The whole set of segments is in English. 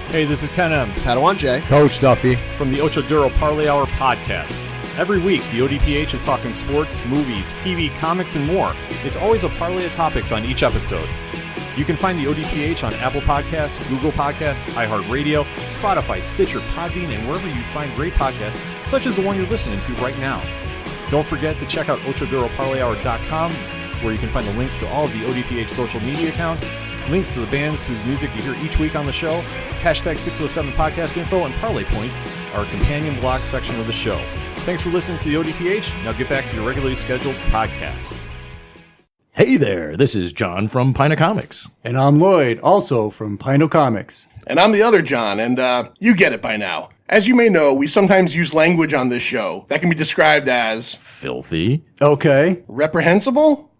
Hey, this is Ken M. Padawan J. Coach Duffy. From the Ocho Duro Parlay Hour podcast. Every week, the ODPH is talking sports, movies, TV, comics, and more. It's always a parlay of topics on each episode. You can find the ODPH on Apple Podcasts, Google Podcasts, iHeartRadio, Spotify, Stitcher, Podbean, and wherever you find great podcasts, such as the one you're listening to right now. Don't forget to check out OchoDuroParlayHour.com, where you can find the links to all of the ODPH social media accounts, links to the bands whose music you hear each week on the show, hashtag 607 podcast info, and parlay points, our companion blog section of the show. Thanks for listening to the ODPH. Now get back to your regularly scheduled podcast. Hey there, this is John from Pino Comics. And I'm Lloyd, also from Pino Comics. And I'm the other John, and you get it by now. As you may know, we sometimes use language on this show that can be described as... Filthy. Okay. Reprehensible?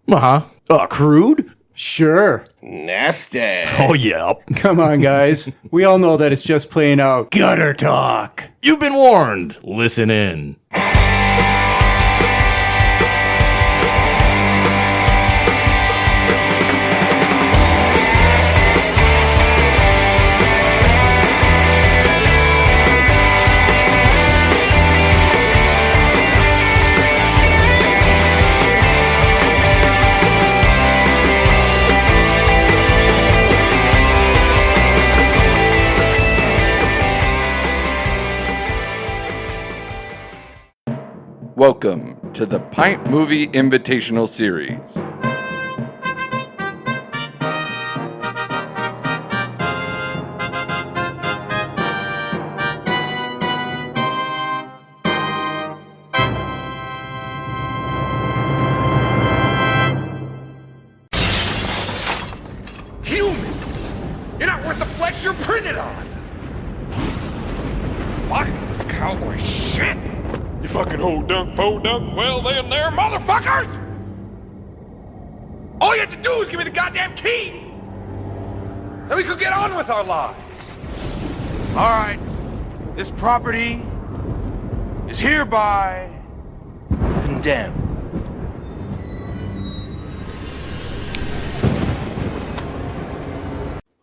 Crude? Sure. Nasty. Oh, yeah. Come on, guys. We all know that it's just plain out gutter talk. You've been warned. Listen in. Welcome to the Pint Movie Invitational Series. Humans! You're not worth the flesh you're printed on! Fuck this cowboy shit! You fucking ho dunk, po dunk, well then there, motherfuckers! All you have to do is give me the goddamn key! Then we could get on with our lives. Alright, this property is hereby condemned.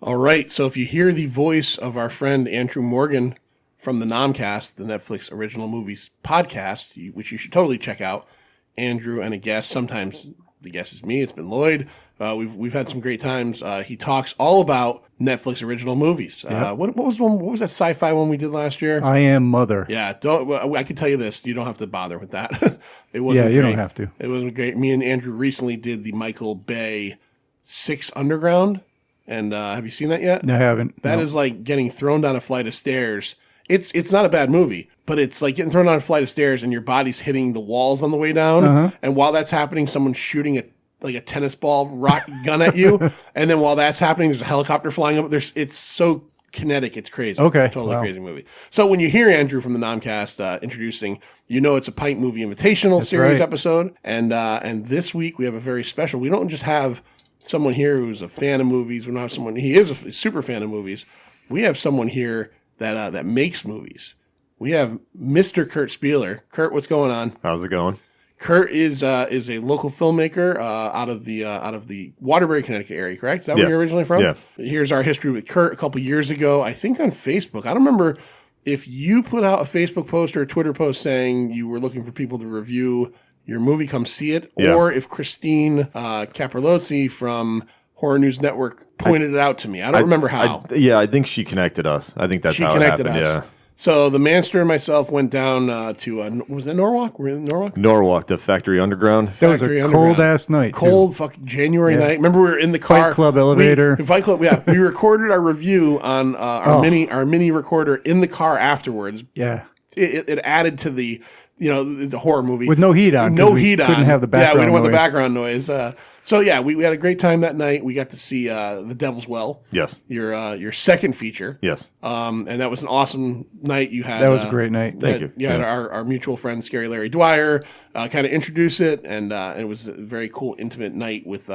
All right, so if you hear the voice of our friend Andrew Morgan from the Nomcast, the Netflix Original Movies podcast, which you should totally check out, Andrew and a guest, sometimes the guest is me, it's been Lloyd. We've had some great times. He talks all about Netflix Original Movies. Yep. What was that sci-fi one we did last year? I Am Mother. Yeah, I can tell you this, you don't have to bother with that. It wasn't you great. don't have to. It wasn't great. Me and Andrew recently did the Michael Bay 6 Underground, and have you seen that yet? I haven't. That is like getting thrown down a flight of stairs. It's not a bad movie, but it's like getting thrown down a flight of stairs and your body's hitting the walls on the way down. Uh-huh. And while that's happening, someone's shooting a tennis ball rock gun at you. And then while that's happening, there's a helicopter flying up. It's so kinetic. It's crazy. Okay. Totally crazy movie. So when you hear Andrew from the Nomcast introducing, you know it's a Pint Movie Invitational series episode. And this week we have a very special. We don't just have someone here who's a fan of movies. We don't have someone. He is a super fan of movies. We have someone here that makes movies. We have Mr. Kurt Spieler. Kurt, what's going on? How's it going? Kurt is a local filmmaker out of the Waterbury, Connecticut area, correct? Is that where you're originally from? Yeah. Here's our history with Kurt a couple years ago, I think on Facebook. I don't remember if you put out a Facebook post or a Twitter post saying you were looking for people to review your movie, come see it, or if Christine Caprolozzi from Horror News Network pointed it out to me. I don't remember how. I think she connected us. I think that's how it happened. Yeah. So the Manster and myself went down to, was it Norwalk? Were we in Norwalk? Norwalk, the Factory Underground. That was a cold-ass night, Cold fucking January night. Remember we were in the car. Fight Club elevator. Fight Club, yeah. We recorded our review on our mini recorder in the car afterwards. Yeah. It added to the... it's a horror movie. With no heat on. No heat on. Couldn't have the background noise. Yeah, we didn't want the noise. background noise. So, we had a great time that night. We got to see The Devil's Well. Yes. Your second feature. Yes. And that was an awesome night. You had. That was a great night. Thank you. You had our mutual friend, Scary Larry Dwyer, kind of introduce it. And it was a very cool, intimate night with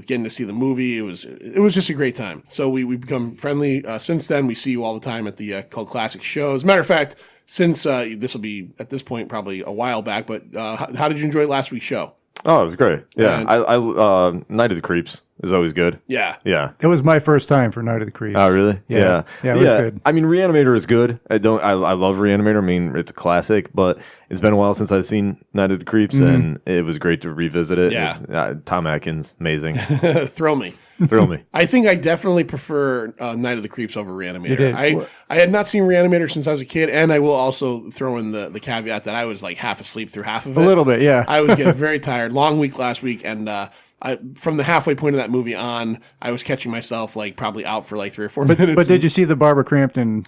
getting to see the movie. It was just a great time. So we become friendly since then. We see you all the time at the Cult Classic shows. As a matter of fact, since this will be, at this point, probably a while back, but how did you enjoy last week's show? Oh, it was great. Yeah, I Night of the Creeps is always good. Yeah. Yeah. It was my first time for Night of the Creeps. Oh, really? Yeah, it was good. I mean, Reanimator is good. I love Reanimator. I mean, it's a classic, but it's been a while since I've seen Night of the Creeps, and it was great to revisit it. Yeah. Tom Atkins, amazing. Thrill me. I think I definitely prefer Night of the Creeps over Reanimator. You did. I had not seen Reanimator since I was a kid, and I will also throw in the caveat that I was like half asleep through half of it. A little bit, yeah. I was getting very tired. Long week last week, and from the halfway point of that movie on, I was catching myself like probably out for like 3 or 4 minutes. But did you see the Barbara Crampton?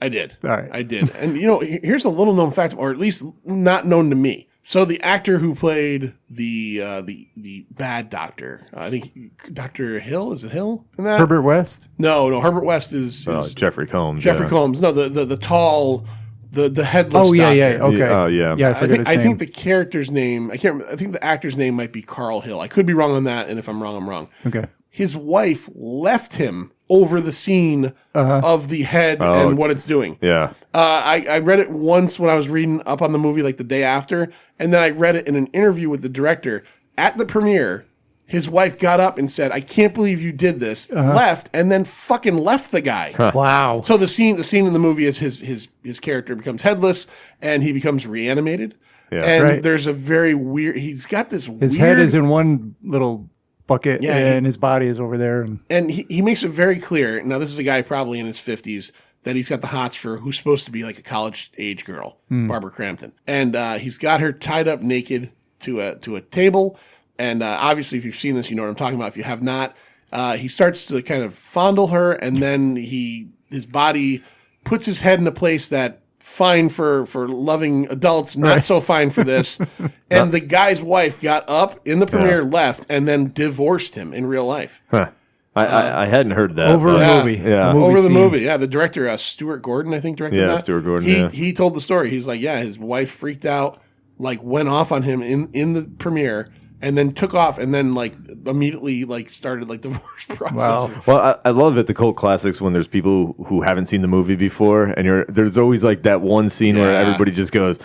I did. All right. I did. And here's a little known fact, or at least not known to me. So the actor who played the bad doctor, I think Dr. Hill, is it Hill in that? Herbert West? No, Herbert West is Jeffrey Combs. Jeffrey Combs. No, the tall, the headless. Oh yeah, doctor. okay. Oh yeah. Yeah, I forget his name. I think the character's name. I can't remember. I think the actor's name might be Carl Hill. I could be wrong on that, and if I'm wrong, I'm wrong. Okay. His wife left him over the scene of the head and what it's doing. Yeah. I read it once when I was reading up on the movie, like the day after, and then I read it in an interview with the director at the premiere. His wife got up and said, "I can't believe you did this." Left, and then fucking left the guy. Wow. So the scene in the movie is his character becomes headless and he becomes reanimated. Yeah. And there's a very weird. He's got this. His head is in one little bucket, and his body is over there. And he makes it very clear. Now, this is a guy probably in his 50s that he's got the hots for who's supposed to be like a college age girl, Barbara Crampton. And he's got her tied up naked to a table. And obviously, if you've seen this, you know what I'm talking about. If you have not, he starts to kind of fondle her, and then his body puts his head in a place that fine for loving adults, not so fine for this. And the guy's wife got up in the premiere, left, and then divorced him in real life. Huh. I hadn't heard that. Over a movie. Yeah. Over the scene. movie. Yeah, the director, Stuart Gordon, I think, directed that. Yeah, Stuart Gordon, He told the story. He's like, his wife freaked out, like went off on him in the premiere, and then took off, and then like immediately like started like the divorce process. Wow. Well, I love at the cult classics when there's people who haven't seen the movie before, and there's always like that one scene where everybody just goes,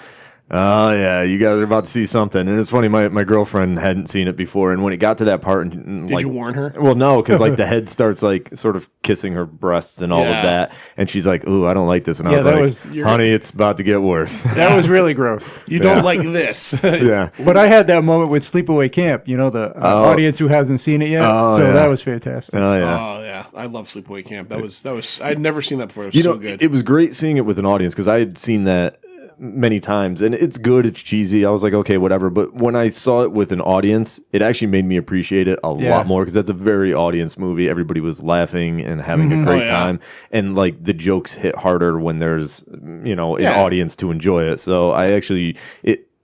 "Oh yeah, you guys are about to see something." And it's funny, my girlfriend hadn't seen it before, and when it got to that part, and Did you warn her? Well, no, because like the head starts like sort of kissing her breasts and all of that, and she's like, "Ooh, I don't like this." And I was like, "Honey, it's about to get worse." That was really gross. You don't like this. Yeah. But I had that moment with Sleepaway Camp, the audience who hasn't seen it yet. That was fantastic. Oh yeah. Oh yeah, I love Sleepaway Camp. That was I'd never seen that before. It was so good. It was great seeing it with an audience because I had seen that many times, and it's good, it's cheesy. I was like, okay, whatever. But when I saw it with an audience, it actually made me appreciate it a lot more, because that's a very audience movie. Everybody was laughing and having a great time, and like the jokes hit harder when there's an audience to enjoy it. So I actually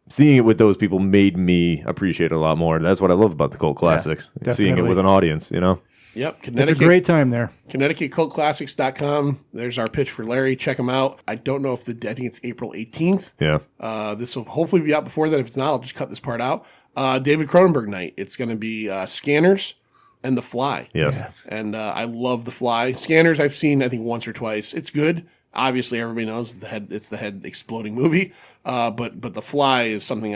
seeing it with those people made me appreciate it a lot more. That's what I love about the cult classics. Seeing it with an audience, Yep, It's a great time there. ConnecticutCultClassics.com. There's our pitch for Larry. Check them out. I don't know I think it's April 18th. Yeah. This will hopefully be out before that. If it's not, I'll just cut this part out. David Cronenberg night. It's going to be Scanners and The Fly. Yes. And I love The Fly. Scanners I've seen, I think, once or twice. It's good. Obviously, everybody knows it's the head exploding movie. But The Fly is something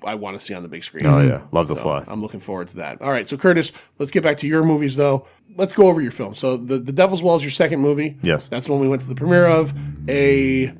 I want to see on the big screen. Oh yeah, love The Fly. I'm looking forward to that. All right, so Curtis, let's get back to your movies though. Let's go over your film. So the Devil's Well is your second movie. Yes, that's the one we went to the premiere of. I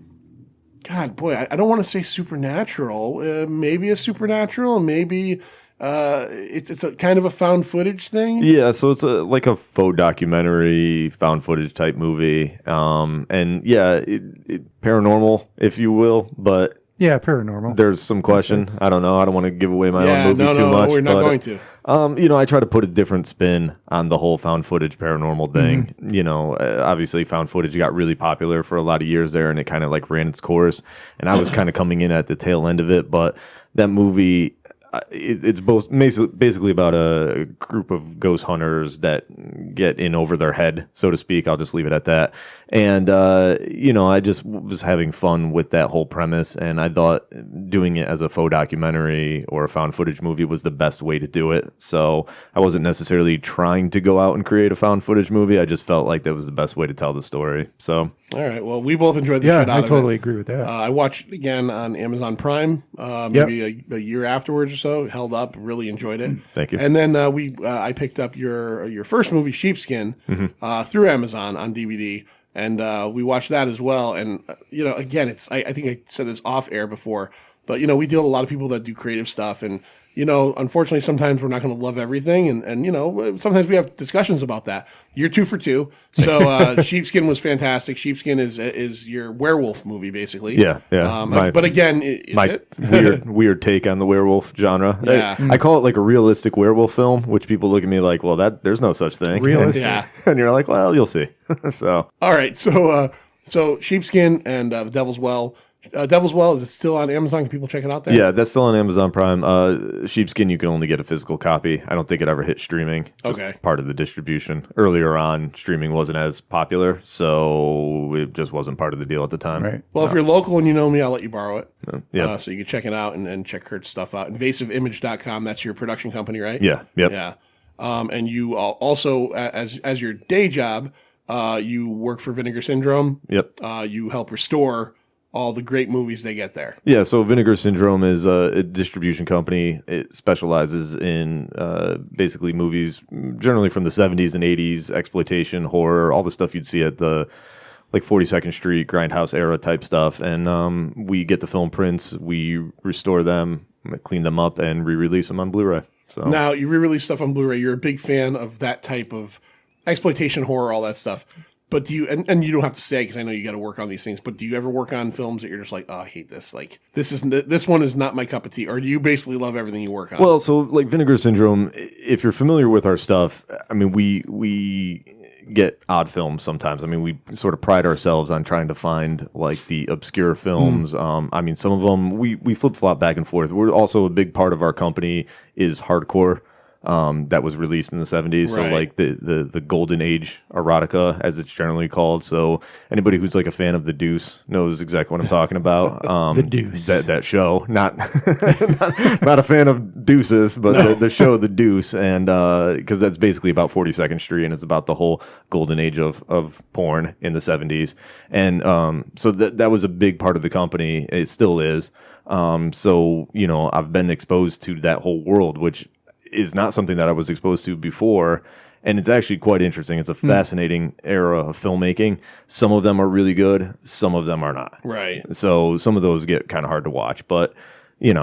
don't want to say supernatural. Maybe a supernatural, maybe. It's a kind of a found footage thing. Yeah, so it's like a faux documentary, found footage type movie, and it paranormal, if you will, but yeah, paranormal. There's some questions. I don't know. I don't want to give away my own movie too much. We're not going to. I try to put a different spin on the whole found footage paranormal thing. Obviously found footage got really popular for a lot of years there, and it kind of like ran its course. And I was kind of coming in at the tail end of it, but that movie. It's both basically about a group of ghost hunters that get in over their head, so to speak. I'll just leave it at that. And, I just was having fun with that whole premise. And I thought doing it as a faux documentary or a found footage movie was the best way to do it. So I wasn't necessarily trying to go out and create a found footage movie. I just felt like that was the best way to tell the story. So All right. Well, we both enjoyed the shit out I of it. totally agree with that. I watched it again on Amazon Prime, maybe a year afterwards or so. Held up, really enjoyed it. Thank you. And then I picked up your first movie, Sheepskin, through Amazon on DVD, and we watched that as well. And again, I think I said this off air before, but we deal with a lot of people that do creative stuff, and unfortunately, sometimes we're not going to love everything, and sometimes we have discussions about that. You're 2 for 2, so Sheepskin was fantastic. Sheepskin is your werewolf movie, basically. Yeah. But again, is my it? weird take on the werewolf genre. Yeah. I call it like a realistic werewolf film, which people look at me like, well, there's no such thing. Realistic. Yeah. And you're like, well, you'll see. So All right, so Sheepskin and The Devil's Well. Devil's Well, is it still on Amazon? Can people check it out there? yeah, that's still on Amazon Prime. Sheepskin, you can only get a physical copy. I don't think it ever hit streaming. Just Okay. part of the distribution. Earlier on, streaming wasn't as popular, so it just wasn't part of the deal at the time. Right. Well, if you're local and you know me, I'll let you borrow it. Yeah. So you can check it out and check Kurt's stuff out. InvasiveImage.com, that's your production company, right? Yeah. Yep. Yeah. And you also, as your day job, you work for Vinegar Syndrome. Yep. You help restore all the great movies they get there. Yeah, so Vinegar Syndrome is a distribution company. It specializes in basically movies generally from the 70s and 80s, exploitation, horror, all the stuff you'd see at the 42nd Street, Grindhouse era type stuff. And we get the film prints, we restore them, clean them up, and re-release them on Blu-ray. So Now, you re-release stuff on Blu-ray. You're a big fan of that type of exploitation, horror, all that stuff. But do you, and you don't have to say, because I know you got to work on these things, but do you ever work on films that you're just like, oh, I hate this. Like, this one is not my cup of tea. Or do you basically love everything you work on? Well, so like Vinegar Syndrome, if you're familiar with our stuff, I mean, we get odd films sometimes. I mean, we sort of pride ourselves on trying to find like the obscure films. I mean, some of them we flip flop back and forth. We're also a big part of our company is hardcore. That was released in the 70s. So Right. like the golden age erotica, as it's generally called. So anybody who's like a fan of The Deuce knows exactly what I'm talking about. The Deuce. That show. Not a fan of deuces, but the show The Deuce. And because that's basically about 42nd Street, and it's about the whole golden age of porn in the 70s. And so that was a big part of the company. It still is. So, I've been exposed to that whole world, which is not something that I was exposed to before. And it's actually quite interesting. It's a fascinating era of filmmaking. Some of them are really good. Some of them are not. right. So some of those get kind of hard to watch, but it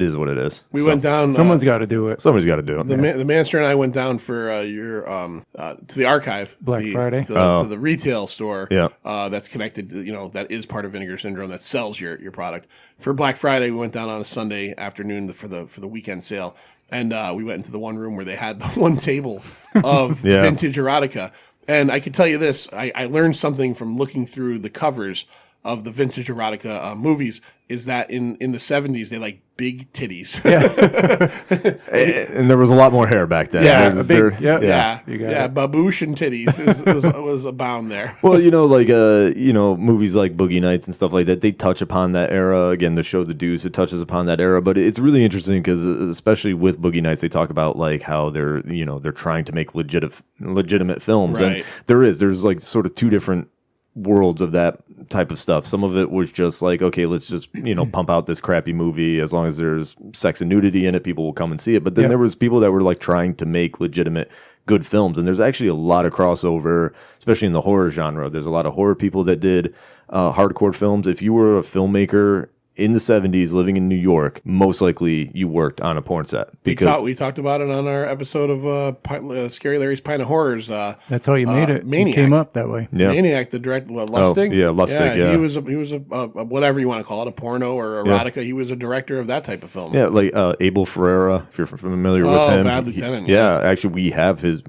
is what it is. We went down. Someone's got to do it. Somebody's got to do it. The Manster and I went down for your to the archive, Black Friday? to the retail store. Yeah. That's connected to that is part of Vinegar Syndrome that sells your product. For Black Friday, we went down on a Sunday afternoon for the weekend sale, and we went into the one room where they had the one table of Yeah. vintage erotica. And I can tell you this: I learned something from looking through the covers of the vintage erotica movies. Is that in the 70s they like big titties? And there was a lot more hair back then. Yeah, There's- a big- there- yeah. Yeah, You got yeah, it. baboosh and titties was abound there. Well, movies like Boogie Nights and stuff like that, they touch upon that era. Again, the show The Deuce, it touches upon that era. But it's really interesting because, especially with Boogie Nights, they talk about like how they're trying to make legitimate films, Right. and there's like sort of two different worlds of that type of stuff. Some of it was just like, okay, let's just pump out this crappy movie. As long as there's sex and nudity in it, people will come and see it. But then there was people that were like trying to make legitimate good films, and there's actually a lot of crossover, especially in the horror genre. There's a lot of horror people that did hardcore films. If you were a filmmaker in the 70s living in New York, most likely you worked on a porn set, because We talked about it on our episode of Scary Larry's Pint of Horrors. That's how you made it. Maniac. It came up that way. Yeah. Maniac, the director, Lustig. yeah, Lustig, yeah. He was a whatever you want to call it, a porno or erotica. He was a director of that type of film. yeah, like Abel Ferreira, if you're familiar with Oh, him. Bad Lieutenant, Yeah, actually,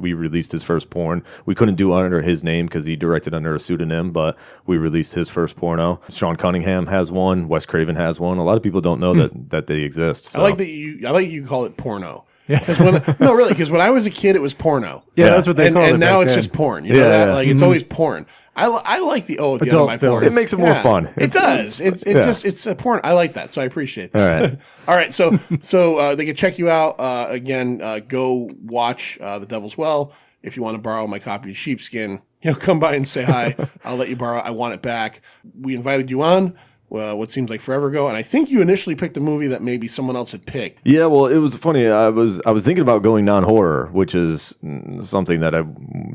we released his first porn. We couldn't do it under his name because he directed under a pseudonym, but we released his first porno. Sean Cunningham has one. Wes Craven has one. A lot of people don't know that they exist. So. I like that you call it porno. No, really, because when I was a kid, it was porno. Yeah, that's what they and, called it. and now back it's then. just porn. You know that? Yeah. Like it's always porn. I like the at the end of Adult my film. porn. It makes it more fun. It does. It's a porn. I like that, so I appreciate that. All right. All right. So they can check you out again. Go watch The Devil's Well if you want to borrow my copy of Sheepskin. come by and say hi. I'll let you borrow it. I want it back. We invited you on. What seems like forever ago, and I think you initially picked a movie that maybe someone else had picked. Yeah, well, it was funny. I was thinking about going non-horror, which is something that I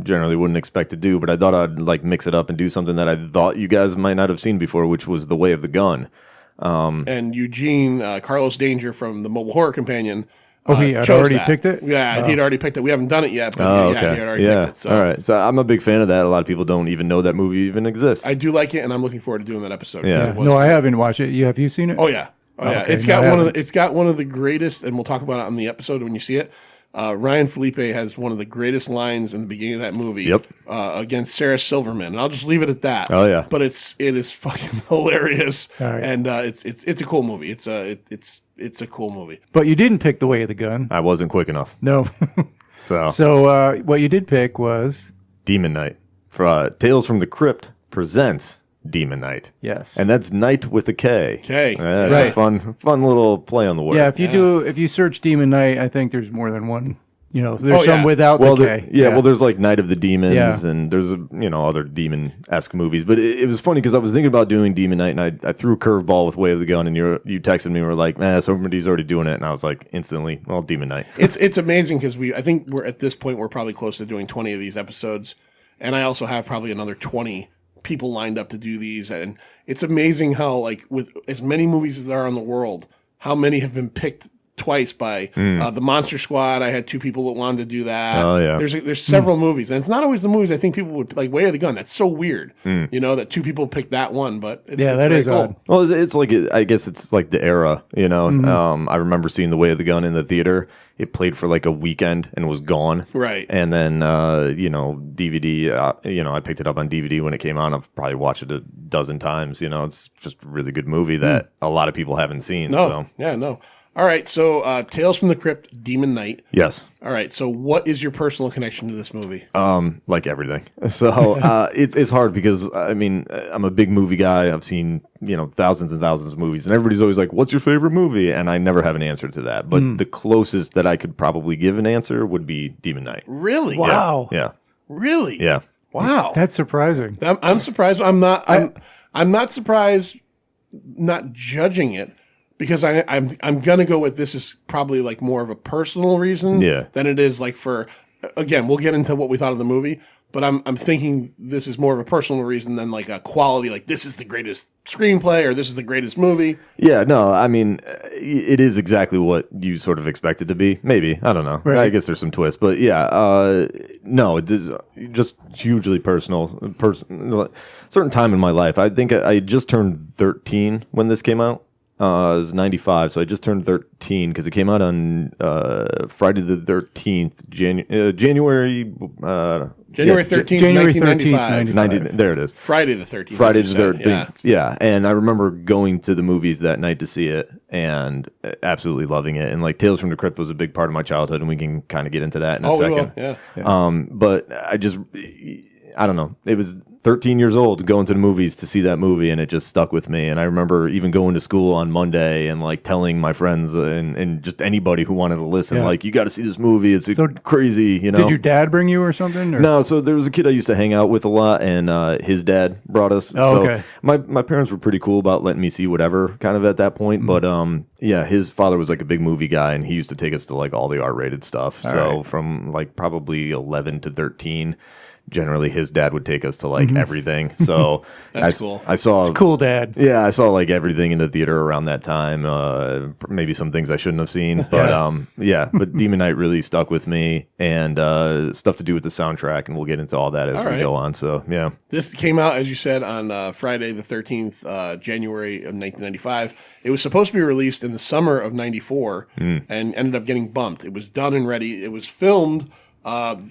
generally wouldn't expect to do, but I thought I'd like mix it up and do something that I thought you guys might not have seen before, which was The Way of the Gun. And Eugene, Carlos Danger from the Mobile Horror Companion. He had already picked it? Yeah, he'd already picked it. We haven't done it yet, but he had already picked it. So. All right. So I'm a big fan of that. A lot of people don't even know that movie even exists. I do like it, and I'm looking forward to doing that episode. Yeah. No, I haven't watched it. Have you seen it? Oh yeah. Okay, It's got one of the greatest, and we'll talk about it on the episode when you see it. Ryan Felipe has one of the greatest lines in the beginning of that movie. Yep. Against Sarah Silverman, and I'll just leave it at that. Oh yeah. But it is fucking hilarious, right. and it's a cool movie. It's a cool movie. But you didn't pick The Way of the Gun. I wasn't quick enough. No. So what you did pick was Demon Knight. Tales from the Crypt presents Demon Knight. Yes. And that's Knight with a K. K. It's Right. a fun little play on the word. Yeah, if you search Demon Knight, I think there's more than one. There's some yeah. without Well, the K. well, there's like Night of the Demons, Yeah. and there's other demon-esque movies. But it was funny because I was thinking about doing Demon Knight, and I threw a curveball with Way of the Gun, and you texted me and were like, somebody's already doing it, and I was like, instantly, well, Demon Knight. It's amazing because I think we're at this point we're probably close to doing 20 of these episodes, and I also have probably another 20 people lined up to do these, and it's amazing how like with as many movies as there are in the world, how many have been picked twice by the Monster Squad. I had 2 people that wanted to do that. Oh yeah. There's several movies, and it's not always the movies I think people would like. Way of the Gun. That's so weird. That 2 people picked that one, but it's that very is cool. odd. Well, it's like I guess it's like the era, I remember seeing The Way of the Gun in the theater. It played for like a weekend and was gone. Right. And then DVD. I picked it up on DVD when it came out. I've probably watched it a dozen times. It's just a really good movie that a lot of people haven't seen. No. All right, so Tales from the Crypt, Demon Knight. Yes. All right, so what is your personal connection to this movie? Like everything. So it's hard because I'm a big movie guy. I've seen thousands and thousands of movies, and everybody's always like, "What's your favorite movie?" And I never have an answer to that. But the closest that I could probably give an answer would be Demon Knight. Really? Wow. Yeah. Really? Yeah. Wow. That's surprising. I'm surprised. I'm not surprised. Not judging it. Because I'm gonna go with this is probably like more of a personal reason than it is like for again we'll get into what we thought of the movie, but I'm thinking this is more of a personal reason than like a quality like this is the greatest screenplay or this is the greatest movie. Yeah, no, it is exactly what you sort of expect it to be. Maybe, I don't know. Right. I guess there's some twist, but yeah, no, it is just hugely personal. Certain time in my life, I think I just turned 13 when this came out. It was 95, so I just turned 13 because it came out on Friday the 13th, January 13th, January 1995. There it is. Friday the 13th. Friday the 13th. Yeah, and I remember going to the movies that night to see it and absolutely loving it. And like Tales from the Crypt was a big part of my childhood, and we can kind of get into that in a second. Yeah. But I don't know. It was 13 years old going to the movies to see that movie, and it just stuck with me. And I remember even going to school on Monday and like telling my friends and just anybody who wanted to listen, like, you got to see this movie. It's crazy, Did your dad bring you or something? Or? No, so there was a kid I used to hang out with a lot, and his dad brought us. Oh, okay. My parents were pretty cool about letting me see whatever kind of at that point. But his father was like a big movie guy, and he used to take us to like all the R-rated stuff. From like probably 11 to 13. Generally, his dad would take us to like everything. So that's cool. I saw cool dad. Yeah, I saw like everything in the theater around that time. Maybe some things I shouldn't have seen, but but Demon Knight really stuck with me, and stuff to do with the soundtrack, and we'll get into all that as we go on. So yeah, this came out as you said on Friday the 13th, January of 1995. It was supposed to be released in the summer of '94, and ended up getting bumped. It was done and ready. It was filmed.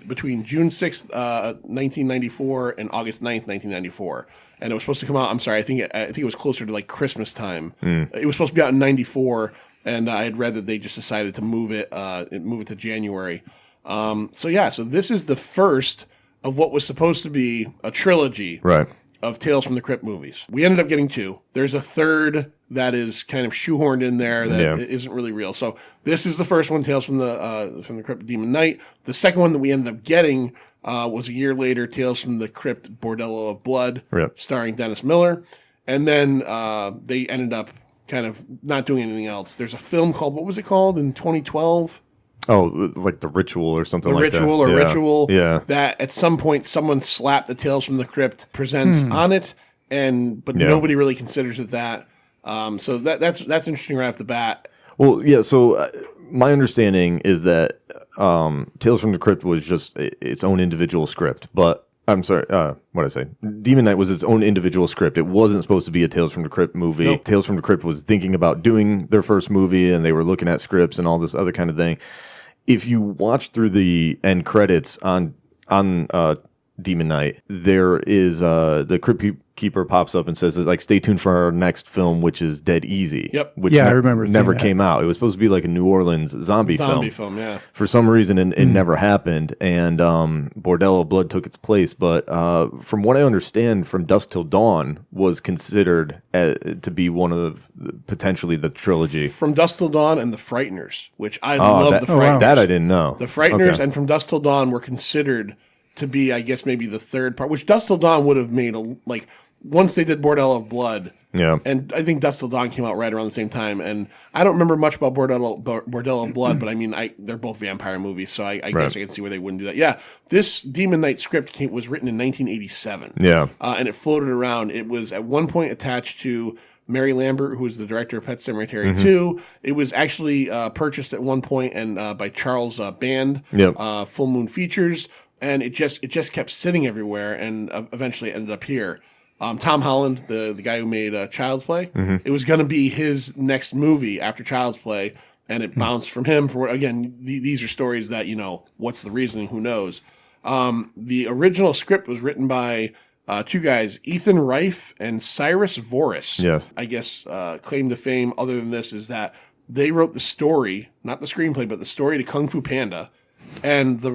Between June 6th, 1994 and August 9th, 1994. And it was supposed to come out, I think it was closer to like Christmas time. It was supposed to be out in 94, and I had read that they just decided to move it to January. So this is the first of what was supposed to be a trilogy. Right. Of Tales from the Crypt movies. We ended up getting 2. There's a third that is kind of shoehorned in there that isn't really real. So this is the first one, Tales from the Crypt, Demon Knight. The second one that we ended up getting was a year later, Tales from the Crypt, Bordello of Blood, Yep. starring Dennis Miller. And then they ended up kind of not doing anything else. There's a film called, what was it called in 2012? Oh, like The Ritual or something like that. Ritual. Yeah. That at some point someone slapped the Tales from the Crypt Presents on it, but nobody really considers it that. So that's interesting right off the bat. Well, yeah. So my understanding is that Tales from the Crypt was just its own individual script, but I'm sorry, what did I say? Demon Knight was its own individual script. It wasn't supposed to be a Tales from the Crypt movie. Nope. Tales from the Crypt was thinking about doing their first movie, and they were looking at scripts and all this other kind of thing. If you watch through the end credits on Demon Knight, there is the Crypt Keeper pops up and says, like, stay tuned for our next film, which is Dead Easy. Yep. Which I remember seeing never that. came out. It was supposed to be like a New Orleans zombie film, yeah. For some reason, it never happened, and Bordello of Blood took its place. But from what I understand, From Dusk Till Dawn was considered to be one of potentially the trilogy. From Dusk Till Dawn and The Frighteners, which I love The Frighteners. wow. That I didn't know. The Frighteners Okay. and From Dusk Till Dawn were considered to be, I guess, maybe the third part, which Dusk Till Dawn would have made, once they did Bordello of Blood. Yeah. And I think Dusk Till Dawn came out right around the same time. And I don't remember much about Bordello of Blood, but I mean, they're both vampire movies, so I guess I can see where they wouldn't do that. Yeah, this Demon Knight script was written in 1987. Yeah. And it floated around. It was at one point attached to Mary Lambert, who was the director of Pet Sematary 2. It was actually purchased at one point and by Charles Band, Yep. Full Moon Features, and it just kept sitting everywhere, and eventually it ended up here. Tom Holland, the guy who made Child's Play, it was going to be his next movie after Child's Play, and it bounced from him. These are stories that, what's the reasoning? Who knows? The original script was written by two guys, Ethan Reif and Cyrus Voris. Yes. I guess claim to fame other than this is that they wrote the story, not the screenplay, but the story to Kung Fu Panda and the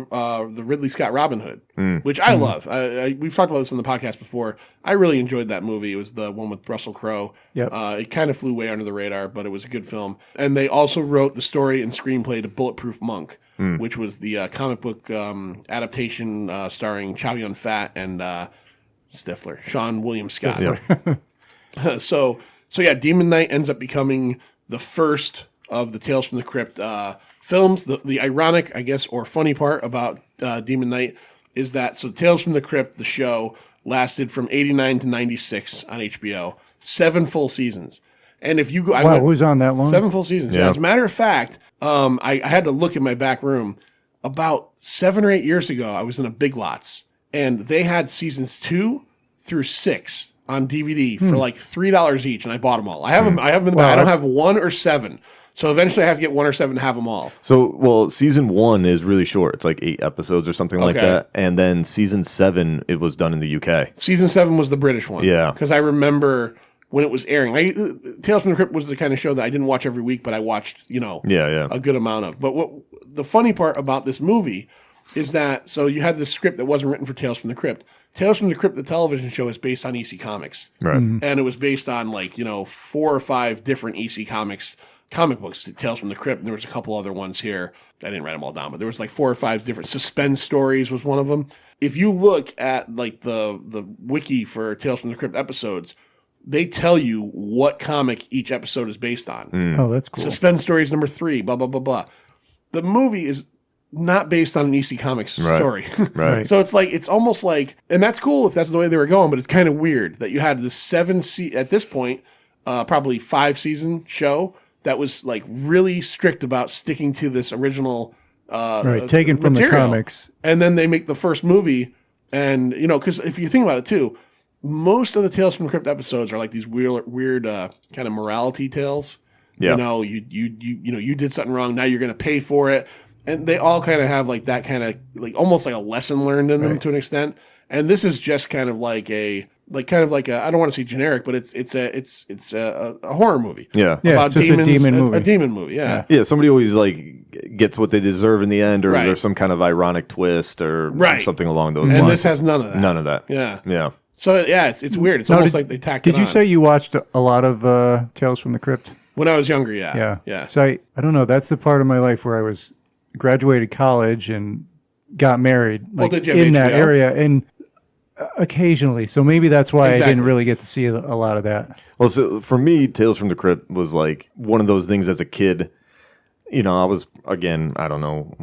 Ridley Scott Robin Hood, which I love. We've talked about this on the podcast before. I really enjoyed that movie. It was the one with Russell Crowe. Yep. It kind of flew way under the radar, but it was a good film. And they also wrote the story and screenplay to Bulletproof Monk, which was the comic book adaptation starring Chow Yun-fat and Stifler, Sean William Scott. Yep. So yeah, Demon Knight ends up becoming the first of the Tales from the Crypt films. The ironic, I guess, or funny part about Demon Knight is that Tales from the Crypt, the show, lasted from 89 to 96 on HBO, 7 full seasons. And if you go, Wow, it was on that long? 7 full seasons. Yeah. As a matter of fact, I had to look in my back room. About 7 or 8 years ago, I was in a Big Lots, and they had seasons 2 through 6 on DVD for like $3 each, and I bought them all. I have them. I have them in the back. I don't have 1 or 7. So eventually I have to get 1 or 7 to have them all. So, well, season 1 is really short. It's like 8 episodes or something like that. And then season 7, it was done in the UK. Season 7 was the British one. Yeah. Because I remember when it was airing. Tales from the Crypt was the kind of show that I didn't watch every week, but I watched, a good amount of. But what the funny part about this movie is that, so you had this script that wasn't written for Tales from the Crypt. Tales from the Crypt, the television show, is based on EC Comics. Right. And it was based on 4 or 5 different EC Comics comic books, Tales from the Crypt. And there was a couple other ones here. I didn't write them all down, but there was 4 or 5 different suspense stories was one of them. If you look at the wiki for Tales from the Crypt episodes, they tell you what comic each episode is based on. Oh, that's cool. Suspense stories number 3, blah, blah, blah, blah. The movie is not based on an EC Comics story. Right. So it's almost like, and that's cool if that's the way they were going, but it's kind of weird that you had this at this point, probably 5 season show that was really strict about sticking to this original taken from the material. comics. And then they make the first movie, and because if you think about it too, most of the Tales from the Crypt episodes are these weird kind of morality tales. Yeah. You did something wrong, now you're going to pay for it. And they all kind of have that kind of almost like a lesson learned in them to an extent. And this is just kind of like a I don't want to say generic, but it's a horror movie. Yeah. Yeah, about it's just demons, a demon movie. A demon movie, yeah. Yeah, somebody always gets what they deserve in the end, or Right. there's some kind of ironic twist or Right. something along those lines. And this has none of that. None of that. Yeah. Yeah. So yeah, it's weird. It's Now, almost like they tacked it Did you on. say you watched a lot of Tales from the Crypt? When I was younger, yeah. Yeah. So I don't know. That's the part of my life where I was graduated college and got married, like did you have in that HBO? area, and occasionally. So maybe that's why I Exactly. didn't really get to see a lot of that. Well, so for me, Tales from the Crypt was like one of those things as a kid. You know, I was, again, I don't know,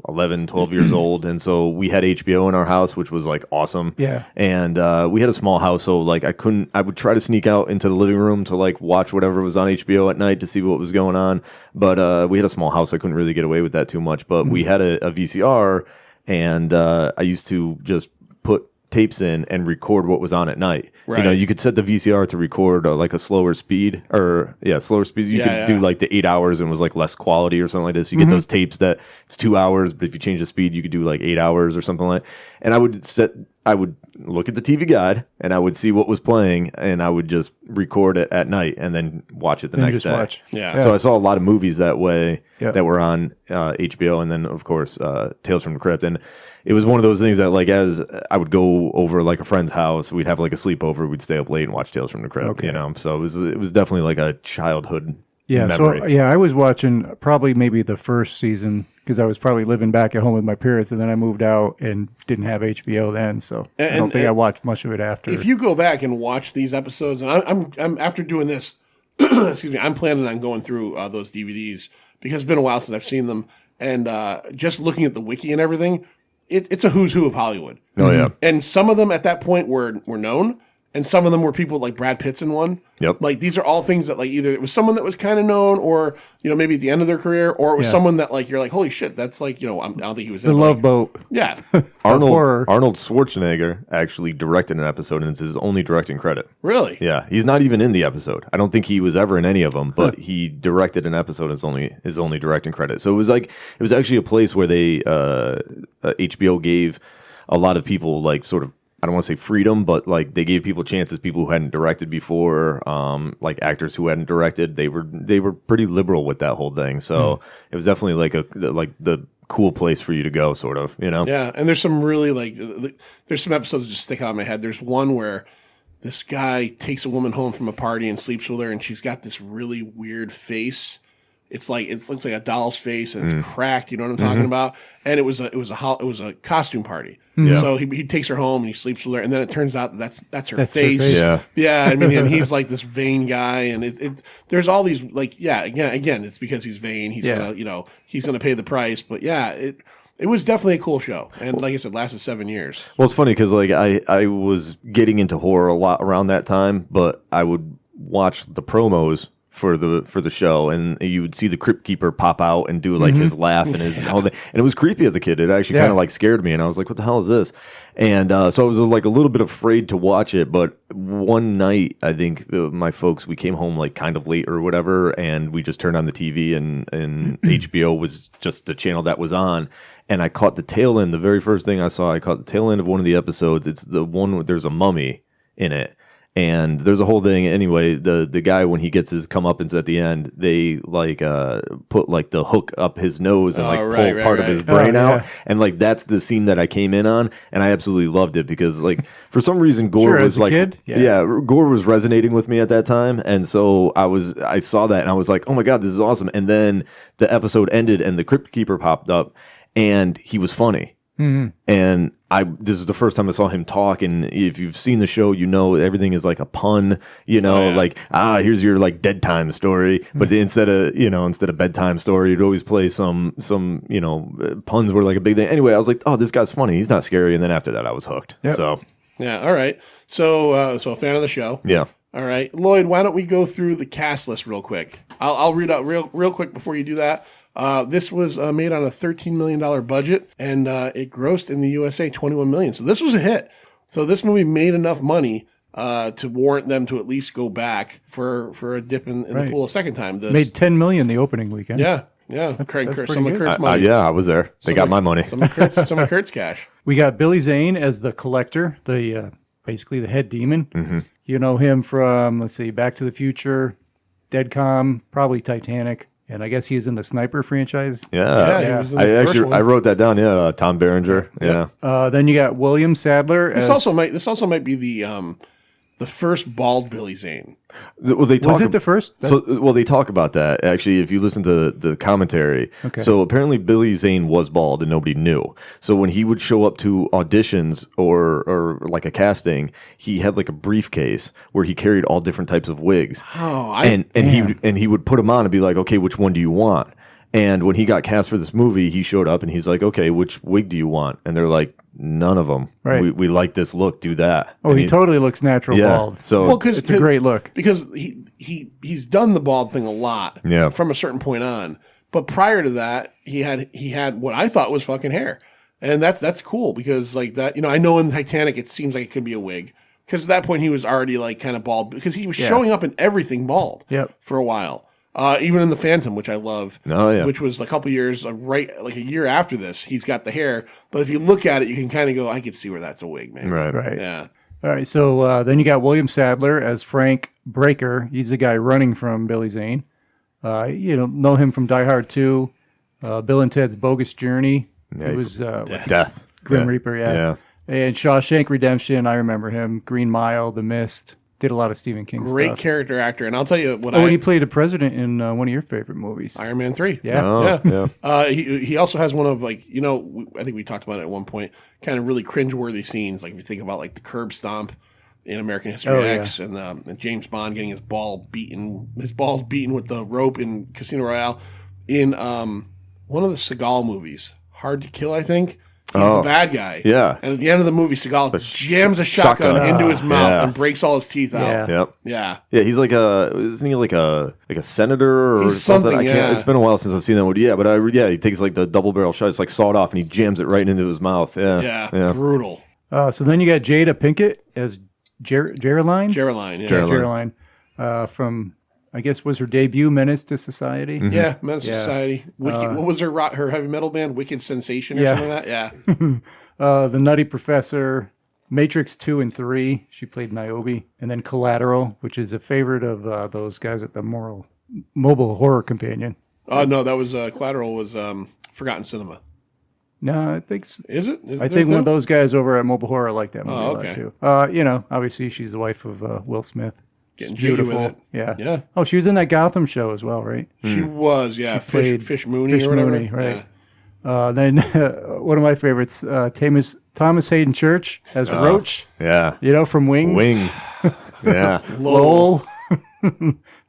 11, 12 years old. And so we had HBO in our house, which was like awesome. Yeah. And we had a small house. So like I would try to sneak out into the living room to like watch whatever was on HBO at night to see what was going on. But we had a small house. I couldn't really get away with that too much. But we had a VCR, and I used to just put tapes in and record what was on at night. Right. You know, you could set the VCR to record like a slower speed, slower speed. You could do like the 8 hours and it was like less quality or something like this. You get those tapes that it's 2 hours, but if you change the speed, you could do like 8 hours or something like. And I would look at the TV guide and I would see what was playing and I would just record it at night and then watch it the next day. Watch. Yeah. So I saw a lot of movies that way Yeah. that were on HBO, and then of course Tales from the Crypt. And it was one of those things that like as I would go over like a friend's house, we'd have like a sleepover, we'd stay up late and watch Tales from the Crypt. Okay. You know, so it was definitely like a childhood memory. So I was watching probably maybe the first season because I was probably living back at home with my parents, and then I moved out and didn't have HBO then, so I don't think I watched much of it after. If you go back and watch these episodes, and I'm after doing this, excuse me, I'm planning on going through those DVDs because it's been a while since I've seen them, and just looking at the wiki and everything, it's a who's who of Hollywood. Oh yeah. And some of them at that point were known, and some of them were people like Brad Pitt's in one. Yep. Like these are all things that like either it was someone that was kind of known, or you know maybe at the end of their career, or it was someone that like you're like holy shit, that's like I don't think he was the in Love like, Boat. Yeah. Arnold Schwarzenegger actually directed an episode, and it's his only directing credit. Really? Yeah, he's not even in the episode. I don't think he was ever in any of them, but he directed an episode as his only directing credit. So it was actually a place where they HBO gave a lot of people like sort of, I don't want to say freedom, but like they gave people chances, people who hadn't directed before, like actors who hadn't directed. They were pretty liberal with that whole thing. So it was definitely like the cool place for you to go, sort of, you know? Yeah, and there's some really there's some episodes that just stick out in my head. There's one where this guy takes a woman home from a party and sleeps with her, and she's got this really weird face. It looks like a doll's face, and it's cracked. You know what I'm talking about? And it was a costume party. Yeah. So he takes her home and he sleeps with her, and then it turns out that's her That's her face. face. Yeah. Yeah, I mean, and he's like this vain guy, and there's all these again, it's because he's vain. He's gonna pay the price, but yeah, it was definitely a cool show, and like I said, lasted 7 years. Well, it's funny because like I was getting into horror a lot around that time, but I would watch the promos for the show, and you would see the Crypt Keeper pop out and do like his laugh and his whole thing, and it was creepy as a kid. It actually kind of like scared me, and I was like, "What the hell is this?" And so I was like a little bit afraid to watch it. But one night, I think my folks, we came home like kind of late or whatever, and we just turned on the TV, and HBO was just the channel that was on. And I caught the tail end. The very first thing I saw, I caught the tail end of one of the episodes. It's the one where there's a mummy in it. And there's a whole thing. Anyway, the guy, when he gets his comeuppance at the end, they like put like the hook up his nose and like pull part of his brain out. And like that's the scene that I came in on, and I absolutely loved it because like for some reason Gore was like kid? Gore was resonating with me at that time, and so I saw that and I was like, oh my god, this is awesome. And then the episode ended and the Crypt Keeper popped up, and he was funny. And this is the first time I saw him talk, and if you've seen the show, you know everything is like a pun, like here's your like dead time story, but instead of bedtime story, you'd always play some puns were like a big thing. Anyway, I was like, oh, this guy's funny, he's not scary, and then after that I was hooked. So yeah, all right, so a fan of the show. Yeah. All right, Lloyd, why don't we go through the cast list real quick? I'll read out real quick before you do that. This was made on a $13 million budget, and it grossed in the USA $21 million. So this was a hit. So this movie made enough money to warrant them to at least go back for a dip in the pool a second time. Made $10 million the opening weekend. Yeah. That's Some of pretty Kurt's money. Yeah, I was there. They got my money. Some of Kurt's cash. We got Billy Zane as the collector, the basically the head demon. You know him from, let's see, Back to the Future, Dead Calm, probably Titanic. And I guess he's in the Sniper franchise. Yeah. He was in the first one. I wrote that down. Yeah, Tom Berenger. Yeah. Then you got William Sadler. This also might be the the first bald Billy Zane. Well, they talk Was it the first? they talk about that actually. If you listen to the commentary, so apparently Billy Zane was bald and nobody knew. So when he would show up to auditions or like a casting, he had like a briefcase where he carried all different types of wigs. And he would put them on and be like, okay, which one do you want? And when he got cast for this movie, he showed up and he's like, okay, which wig do you want? And they're like, none of them. Right. We like this look. Do that. Oh, and he totally looks natural bald. So it's a great look. Because he's done the bald thing a lot from a certain point on. But prior to that, he had what I thought was fucking hair. And that's cool because like that, I know in Titanic it seems like it could be a wig. Because at that point he was already like kind of bald because he was showing up in everything bald for a while. Even in The Phantom, which I love, which was a couple years, like a year after this, he's got the hair. But if you look at it, you can kind of go, I could see where that's a wig, man. Right. Yeah. All right. So then you got William Sadler as Frank Breaker. He's the guy running from Billy Zane. Know him from Die Hard 2, Bill and Ted's Bogus Journey. Yeah, he was Death. Grim Reaper, and Shawshank Redemption. I remember him. Green Mile, The Mist. Did a lot of Stephen King Great stuff. character actor. And I'll tell you what and he played a president in one of your favorite movies. Iron Man 3. Yeah. He also has one of I think we talked about it at one point, kind of really cringeworthy scenes. Like if you think about like the curb stomp in American History X and James Bond getting his balls beaten with the rope in Casino Royale. In one of the Seagal movies, Hard to Kill, I think. He's the bad guy. Yeah. And at the end of the movie, Seagal jams a shotgun into his mouth and breaks all his teeth out. Yep. Yeah. Yeah, he's isn't he like a senator or He's something? something, It's been a while since I've seen that one. Yeah, but he takes like the double barrel shot. It's like sawed off and he jams it right into his mouth. Yeah. Brutal. So then you got Jada Pinkett as Geraldine. Geraldine, from, I guess, was her debut Menace to Society. Mm-hmm. Yeah, Menace to Society. What was her heavy metal band? Wicked Sensation or something like that? Yeah. The Nutty Professor, Matrix 2 and 3. She played Niobe. And then Collateral, which is a favorite of those guys at the Mobile Horror Companion. No, that was Collateral was Forgotten Cinema. No, I think is it? I think one of those guys over at Mobile Horror like that movie a lot too. Obviously she's the wife of Will Smith. Getting beautiful. With it. Yeah. Oh, she was in that Gotham show as well, right? She was, yeah. She played Fish Mooney or whatever. Mooney, right. Yeah. Then one of my favorites, Thomas Hayden Church as Roach. Yeah. From Wings. Wings. Yeah. Lowell.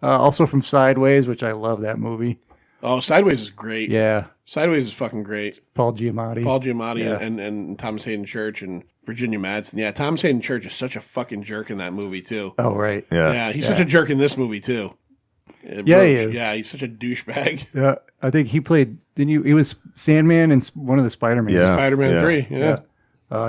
Also from Sideways, which I love that movie. Oh, Sideways is great. Yeah. Sideways is fucking great. Paul Giamatti and Thomas Hayden Church and Virginia Madsen. Yeah, Thomas Hayden Church is such a fucking jerk in that movie too. Oh, right. Yeah, he's such a jerk in this movie too. Roach. He is. Yeah, he's such a douchebag. Yeah, I think he played. He was Sandman in one of the Spider-Man. Yeah, Spider-Man 3. Yeah.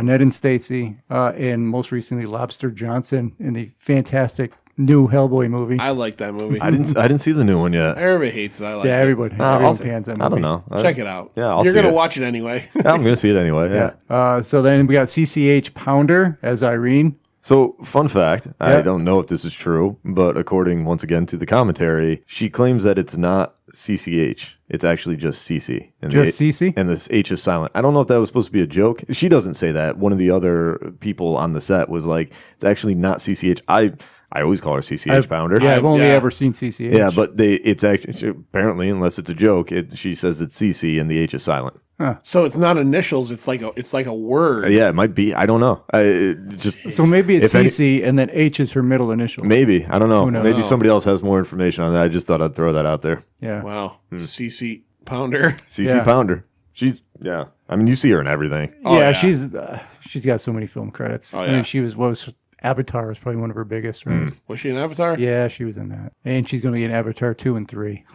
Ned and Stacy, and most recently Lobster Johnson in the fantastic new Hellboy movie. I like that movie. I didn't see the new one yet. Everybody hates it. I like it. Everybody pans that movie. I don't know. Check it out. Yeah, you're gonna watch it anyway. I'm gonna see it anyway. Yeah. So then we got CCH Pounder as Irene. So, fun fact, I don't know if this is true, but according, once again, to the commentary, she claims that it's not CCH. It's actually just CC. And CC? And this H is silent. I don't know if that was supposed to be a joke. She doesn't say that. One of the other people on the set was like, it's actually not CCH. I always call her CCH Pounder. Yeah, I've only ever seen CCH. Yeah, but it's actually, apparently, unless it's a joke, she says it's CC and the H is silent. Huh. So it's not initials. It's like a word. Yeah, it might be. I don't know. So maybe it's CC and then H is her middle initial. Maybe. I don't know. Maybe somebody else has more information on that. I just thought I'd throw that out there. Yeah. Wow. CC Pounder. CC Pounder. She's I mean, you see her in everything. She's got so many film credits. Oh, yeah. I mean, she was Avatar was probably one of her biggest. Right? Was she in Avatar? Yeah, she was in that, and she's going to be in Avatar 2 and 3,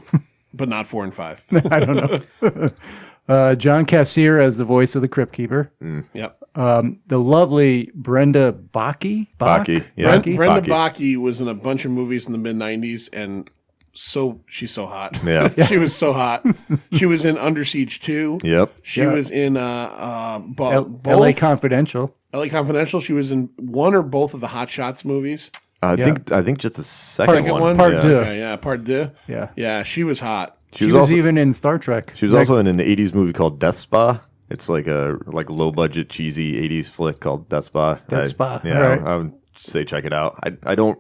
but not 4 and 5. I don't know. John Cassier as the voice of the Crypt Keeper. Yep. The lovely Brenda Baki. Baki. Yeah. Brenda Baki was in a bunch of movies in the mid '90s, and she's so hot. Yeah. She was so hot. She was in Under Siege 2. Yep. She was in L.A. Confidential. L.A. Confidential. She was in one or both of the Hot Shots movies. I think just the second one. Part 2. Okay, yeah, Part 2. Yeah. Yeah, she was hot. She was also, even in Star Trek. She was also in an 80s movie called Death Spa. It's like a low budget cheesy 80s flick called Death Spa. Death Spa. Yeah, right. say check it out. I don't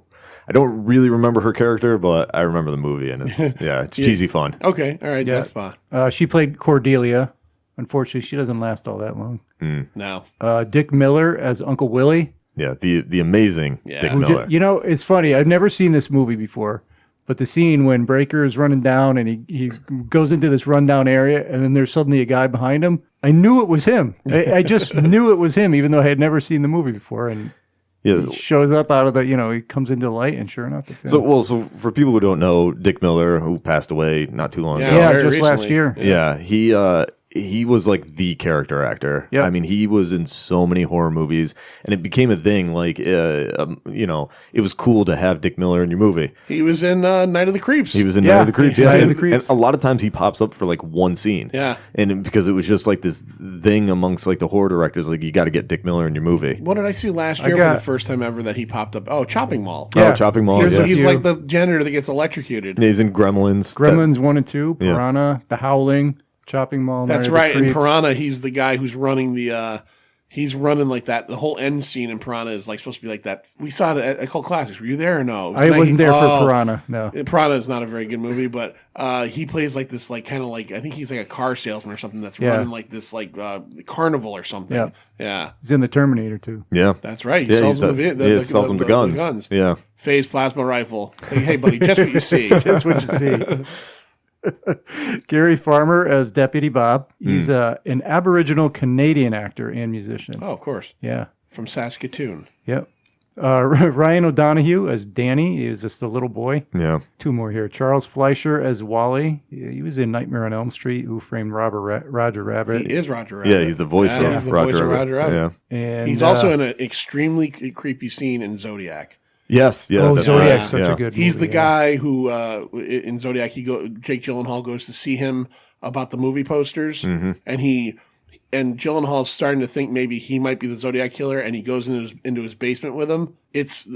really remember her character, but I remember the movie, and it's cheesy fun. Okay, all right, that's fine. She played Cordelia. Unfortunately, she doesn't last all that long. No. Dick Miller as Uncle Willie. Yeah, the amazing Dick Miller. It's funny. I've never seen this movie before, but the scene when Breaker is running down and he goes into this rundown area, and then there's suddenly a guy behind him. I knew it was him. I just knew it was him, even though I had never seen the movie before. And he shows up out of the, he comes into the light, and sure enough, it's him. So for people who don't know, Dick Miller, who passed away not too long ago. Yeah, just recently. last year. Yeah, he was like the character actor. Yep. I mean, he was in so many horror movies, and it became a thing. Like, it was cool to have Dick Miller in your movie. He was in Night of the Creeps. He was in Night of the Creeps. Night of the Creeps. And a lot of times he pops up for like one scene. Yeah. And because it was just like this thing amongst like the horror directors, like you got to get Dick Miller in your movie. What did I see last year for the first time ever that he popped up? Oh, Chopping Mall. Yeah. Oh, Chopping Mall. He's like the janitor that gets electrocuted. He's in Gremlins. Gremlins 1 and 2, Piranha, The Howling, Chopping Mall. That's Night of the right. In Creeps. Piranha, he's the guy who's running he's running like that. The whole end scene in Piranha is like supposed to be like that. We saw it at Cult Classics. Were you there or no? I wasn't there for Piranha. No. Piranha is not a very good movie, but he plays like this, like kind of like I think he's like a car salesman or something that's running like this like carnival or something. Yeah. Yeah. He's in the Terminator too. Yeah. That's right. He sells them the guns. Yeah. Phase plasma rifle. Hey, buddy, just what you see. That's what you see. Gary Farmer as Deputy Bob. He's an Aboriginal Canadian actor and musician. Oh, of course. Yeah. From Saskatoon. Yep. Ryan O'Donoghue as Danny. He was just a little boy. Yeah. 2 more here. Charles Fleischer as Wally. He was in Nightmare on Elm Street. Who Framed Roger Rabbit. He is Roger Rabbit. Yeah, he's the voice of Roger Rabbit. Yeah. And he's also in an extremely creepy scene in Zodiac. Yes, yeah. Oh, Zodiac's such a good movie. He's the guy who, in Zodiac, Jake Gyllenhaal goes to see him about the movie posters, and Gyllenhaal's starting to think maybe he might be the Zodiac killer, and he goes into his basement with him.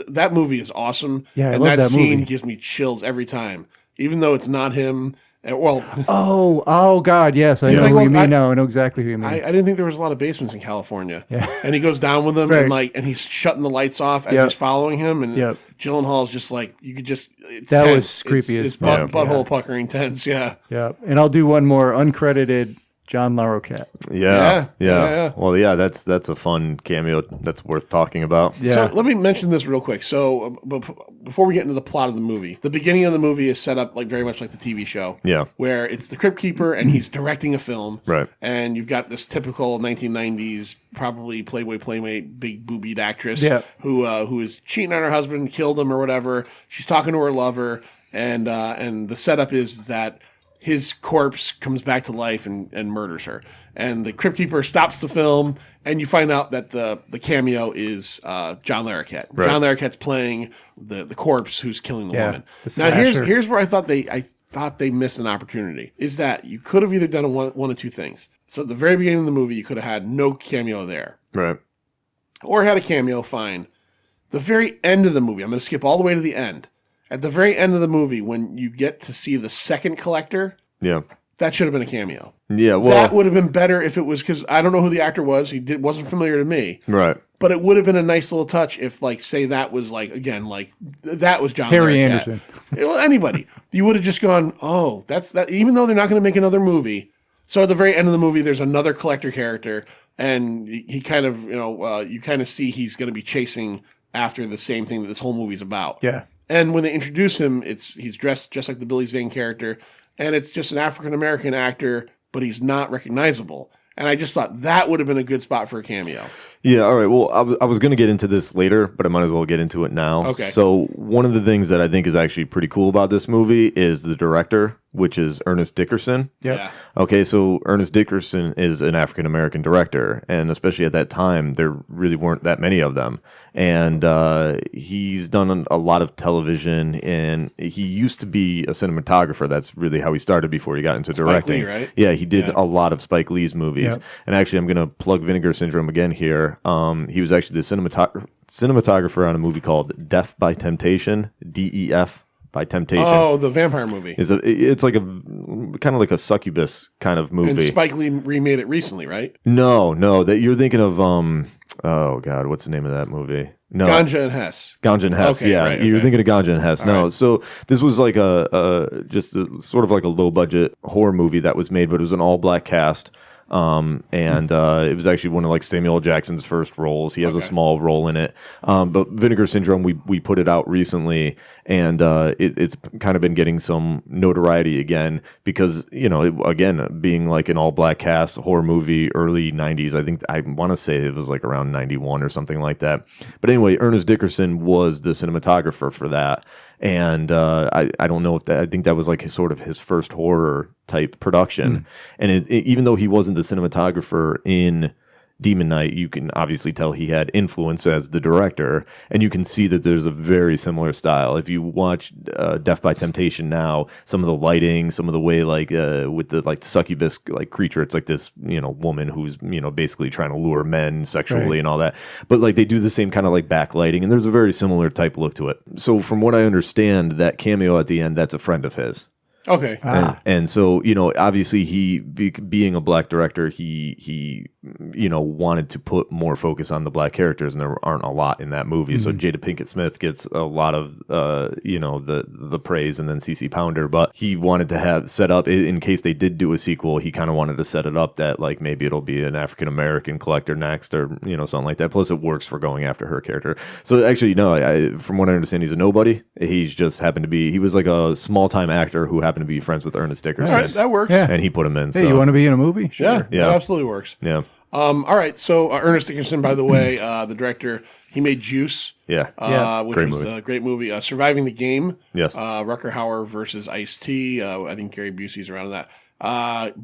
That movie is awesome. Yeah, I and love that that scene movie. gives me chills every time, even though it's not him. Well, oh God, yes, I know like, who well, you mean now. I know exactly who you mean. I didn't think there was a lot of basements in California. Yeah. And he goes down with them and he's shutting the lights off as he's following him. And Gyllenhaal's just like, you could just, it's that tense. was creepy It's butthole puckering tense. Yeah. Yeah. And I'll do one more uncredited John Larroquette. Yeah. Well, yeah, that's a fun cameo that's worth talking about. Yeah. So let me mention this real quick. So before we get into the plot of the movie, the beginning of the movie is set up like very much like the TV show. Yeah. Where it's the Crypt Keeper and he's directing a film. Right. And you've got this typical 1990s, probably Playboy Playmate, big boobied actress who is cheating on her husband, killed him or whatever. She's talking to her lover, and the setup is that his corpse comes back to life and murders her. And the Crypt Keeper stops the film, and you find out that the cameo is John Larroquette. Right. John Larroquette's playing the corpse who's killing the woman. The Now slasher. here's where I thought they missed an opportunity. Is that you could have either done one of two things. So at the very beginning of the movie, you could have had no cameo there. Right. Or had a cameo, fine. The very end of the movie, I'm going to skip all the way to the end. At the very end of the movie, when you get to see the second collector, that should have been a cameo. Yeah, well, that would have been better if it was, because I don't know who the actor was. Wasn't familiar to me. Right. But it would have been a nice little touch if, like, say that was like that was John Harry Larroquette. Anderson. Well, anybody. You would have just gone, oh, that's that. Even though they're not going to make another movie. So at the very end of the movie, there's another collector character, and he kind of, you kind of see he's going to be chasing after the same thing that this whole movie's about. Yeah. And when they introduce him, he's dressed just like the Billy Zane character, and it's just an African-American actor, but he's not recognizable. And I just thought that would have been a good spot for a cameo. Yeah, all right. Well, I was going to get into this later, but I might as well get into it now. Okay. So one of the things that I think is actually pretty cool about this movie is the director, which is Ernest Dickerson. Yeah. Okay, so Ernest Dickerson is an African-American director, and especially at that time, there really weren't that many of them. And he's done a lot of television, and he used to be a cinematographer. That's really how he started before he got into directing. Spike Lee, right? Yeah, he did a lot of Spike Lee's movies. Yep. And actually, I'm going to plug Vinegar Syndrome again here. He was actually the cinematographer on a movie called Death by Temptation, DEF by Temptation. Oh, the vampire movie. It's like a kind of like a succubus kind of movie. And Spike Lee remade it recently, right? No, that you're thinking of. Oh God, what's the name of that movie? No, Ganja and Hess. Ganja and Hess, Okay, yeah. right, You're okay. thinking of Ganja and Hess. No, right. so this was like just sort of like a low budget horror movie that was made, but it was an all black cast. It was actually one of like Samuel L. Jackson's first roles. He has a small role in it. But Vinegar Syndrome, we put it out recently, and it's kind of been getting some notoriety again because, again, being like an all black cast horror movie, early 90s, I want to say it was like around 91 or something like that. But anyway, Ernest Dickerson was the cinematographer for that. And I don't know if I think that was like sort of his first horror type production. And even though he wasn't the cinematographer in Demon Knight, you can obviously tell he had influence as the director, and you can see that there's a very similar style. If you watch Death by Temptation now, some of the lighting, some of the way with the like succubus like creature, it's like this woman who's basically trying to lure men sexually and all that. But like they do the same kind of like backlighting, and there's a very similar type look to it. So from what I understand, that cameo at the end, that's a friend of his. Okay. And so, obviously he, being a black director, he wanted to put more focus on the black characters, and there aren't a lot in that movie. So Jada Pinkett Smith gets a lot of, the praise, and then CeCe Pounder, but he wanted to have set up, in case they did do a sequel, he kind of wanted to set it up that like maybe it'll be an African-American collector next, or, something like that. Plus it works for going after her character. So actually, no, from what I understand, he's a nobody. He's just happened to be, he was like a small-time actor who happened to be friends with Ernest Dickerson. All right, that works. Yeah. And he put him in. Hey, you want to be in a movie? Sure. Yeah, Yeah. that absolutely works. Yeah. All right, so Ernest Dickerson, by the way, the director, he made Juice. Yeah. Which Great was movie. a great movie. Surviving the Game. Yes. Rucker Hauer versus Ice-T. I think Gary Busey's around that.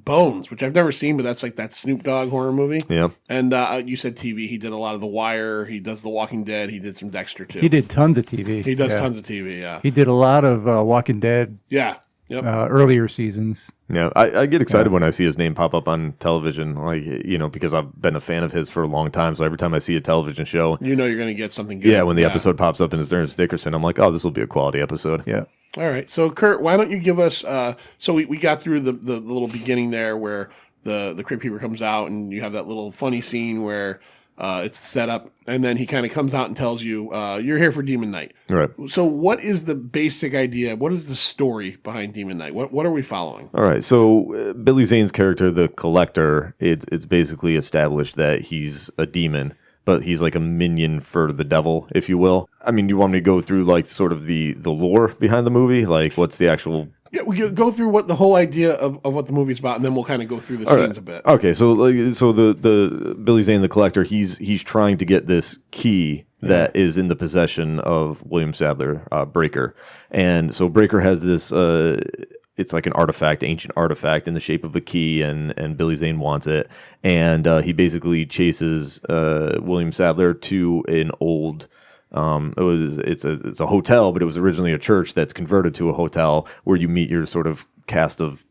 Bones, which I've never seen, but that's like that Snoop Dogg horror movie. Yeah. And you said TV. He did a lot of The Wire. He does The Walking Dead. He did some Dexter too. He did tons of TV. He does tons of TV. Yeah. He did a lot of Walking Dead Yeah. Yep. earlier seasons. Yeah, I get excited when I see his name pop up on television, because I've been a fan of his for a long time. So every time I see a television show, You're going to get something good. yeah, when the episode pops up and it's Ernest Dickerson, I'm like, oh, this will be a quality episode. Yeah. All right. So, Kurt, why don't you give us so we got through the little beginning there where the Crypt Keeper comes out, and you have that little funny scene where it's set up, and then he kind of comes out and tells you, you're here for Demon Knight. Right. So what is the basic idea? What is the story behind Demon Knight? What are we following? All right. So Billy Zane's character, the Collector, it's basically established that he's a demon, but he's like a minion for the devil, if you will. I mean, you want me to go through like sort of the lore behind the movie? Like what's the actual... Yeah, we go through what the whole idea of what the movie's about, and then we'll kind of go through the scenes a bit. Okay, so the Billy Zane the Collector, he's trying to get this key that is in the possession of William Sadler, Breaker, and so Breaker has this. It's like an artifact, ancient artifact in the shape of a key, and Billy Zane wants it, and he basically chases William Sadler to an old. It's a hotel, but it was originally a church that's converted to a hotel where you meet your sort of cast of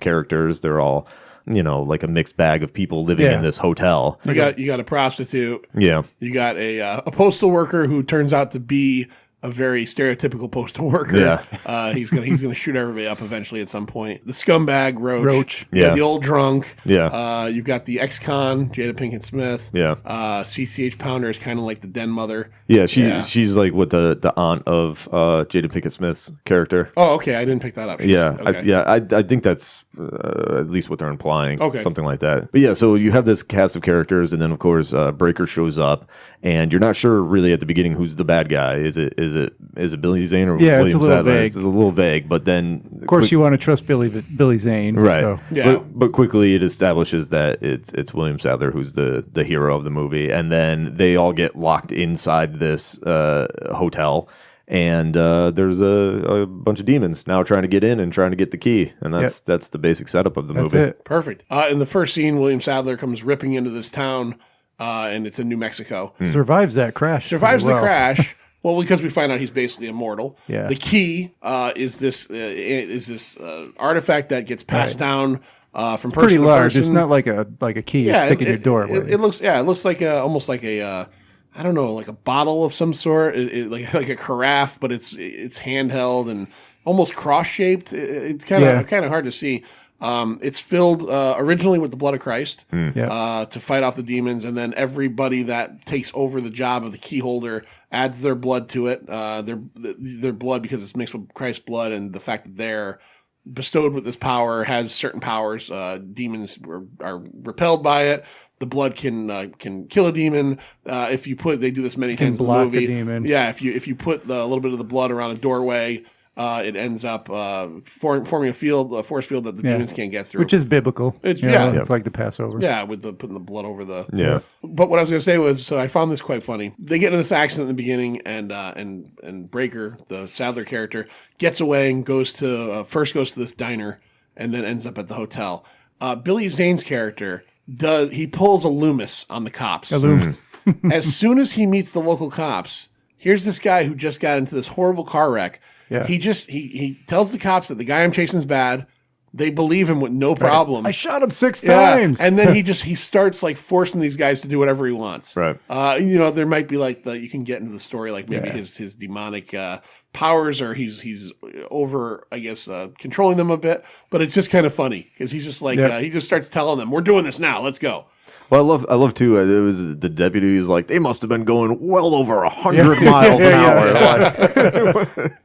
characters. They're all like a mixed bag of people living in this hotel. You got a prostitute. Yeah, You got a postal worker who turns out to be a very stereotypical postal worker. Yeah. He's gonna shoot everybody up eventually at some point. The scumbag Roach. You Yeah. got the old drunk. Yeah. You've got the ex-con Jada Pinkett Smith. Yeah. CCH Pounder is kind of like the den mother. yeah. She's like with the aunt of Jada Pinkett Smith's character. Oh, okay. I didn't pick that up. Yeah, Okay. I think that's at least what they're implying. Okay. Something like that. But yeah, so you have this cast of characters, and then of course Breaker shows up, and you're not sure really at the beginning who's the bad guy. Is it Billy Zane or Yeah, William it's a little Sadler? vague. It's a little vague, but then Of course, you want to trust Billy Zane. right. So. Yeah. But quickly it establishes that it's William Sadler who's the hero of the movie, and then they all get locked inside this hotel. And there's a bunch of demons now trying to get in and trying to get the key, and that's the basic setup of the That's movie. it. Perfect. In the first scene, William Sadler comes ripping into this town, and it's in New Mexico. Survives that crash. Survives pretty the well. crash. Well, because we find out he's basically immortal. Yeah. The key is this artifact that gets passed down from person Pretty to large. person. It's not like a key you stick in your doorway. It looks like almost like a I don't know, like a bottle of some sort, like a carafe, but it's handheld and almost cross shaped. It's kind of hard to see. It's filled originally with the blood of Christ Yeah. to fight off the demons, and then everybody that takes over the job of the key holder adds their blood to it. Their blood, because it's mixed with Christ's blood, and the fact that they're bestowed with this power has certain powers. Demons are repelled by it. The blood can kill a demon. If you put, they do this many times in the block movie. a demon. Yeah, if you put a little bit of the blood around a doorway, it ends up forming a force field that the demons can't get through. Which is biblical. It's like the Passover. Yeah, with putting the blood over the. Yeah. But what I was going to say was, so I found this quite funny. They get into this accident in the beginning, and Breaker, the Sadler character, gets away and first goes to this diner, and then ends up at the hotel. Billy Zane's character he pulls a Loomis on the cops. As soon as he meets the local cops, here's this guy who just got into this horrible car wreck. Yeah. He tells the cops that the guy I'm chasing is bad. They believe him with no problem. I shot him 6 times. And then he starts like forcing these guys to do whatever he wants. Right. There might be like you can get into the story, like maybe his demonic powers, or he's over, I guess, controlling them a bit. But it's just kind of funny because he's just like he just starts telling them, "We're doing this now. Let's go." Well, I love too. It was the deputy who's like, they must have been going well over 100 miles an hour.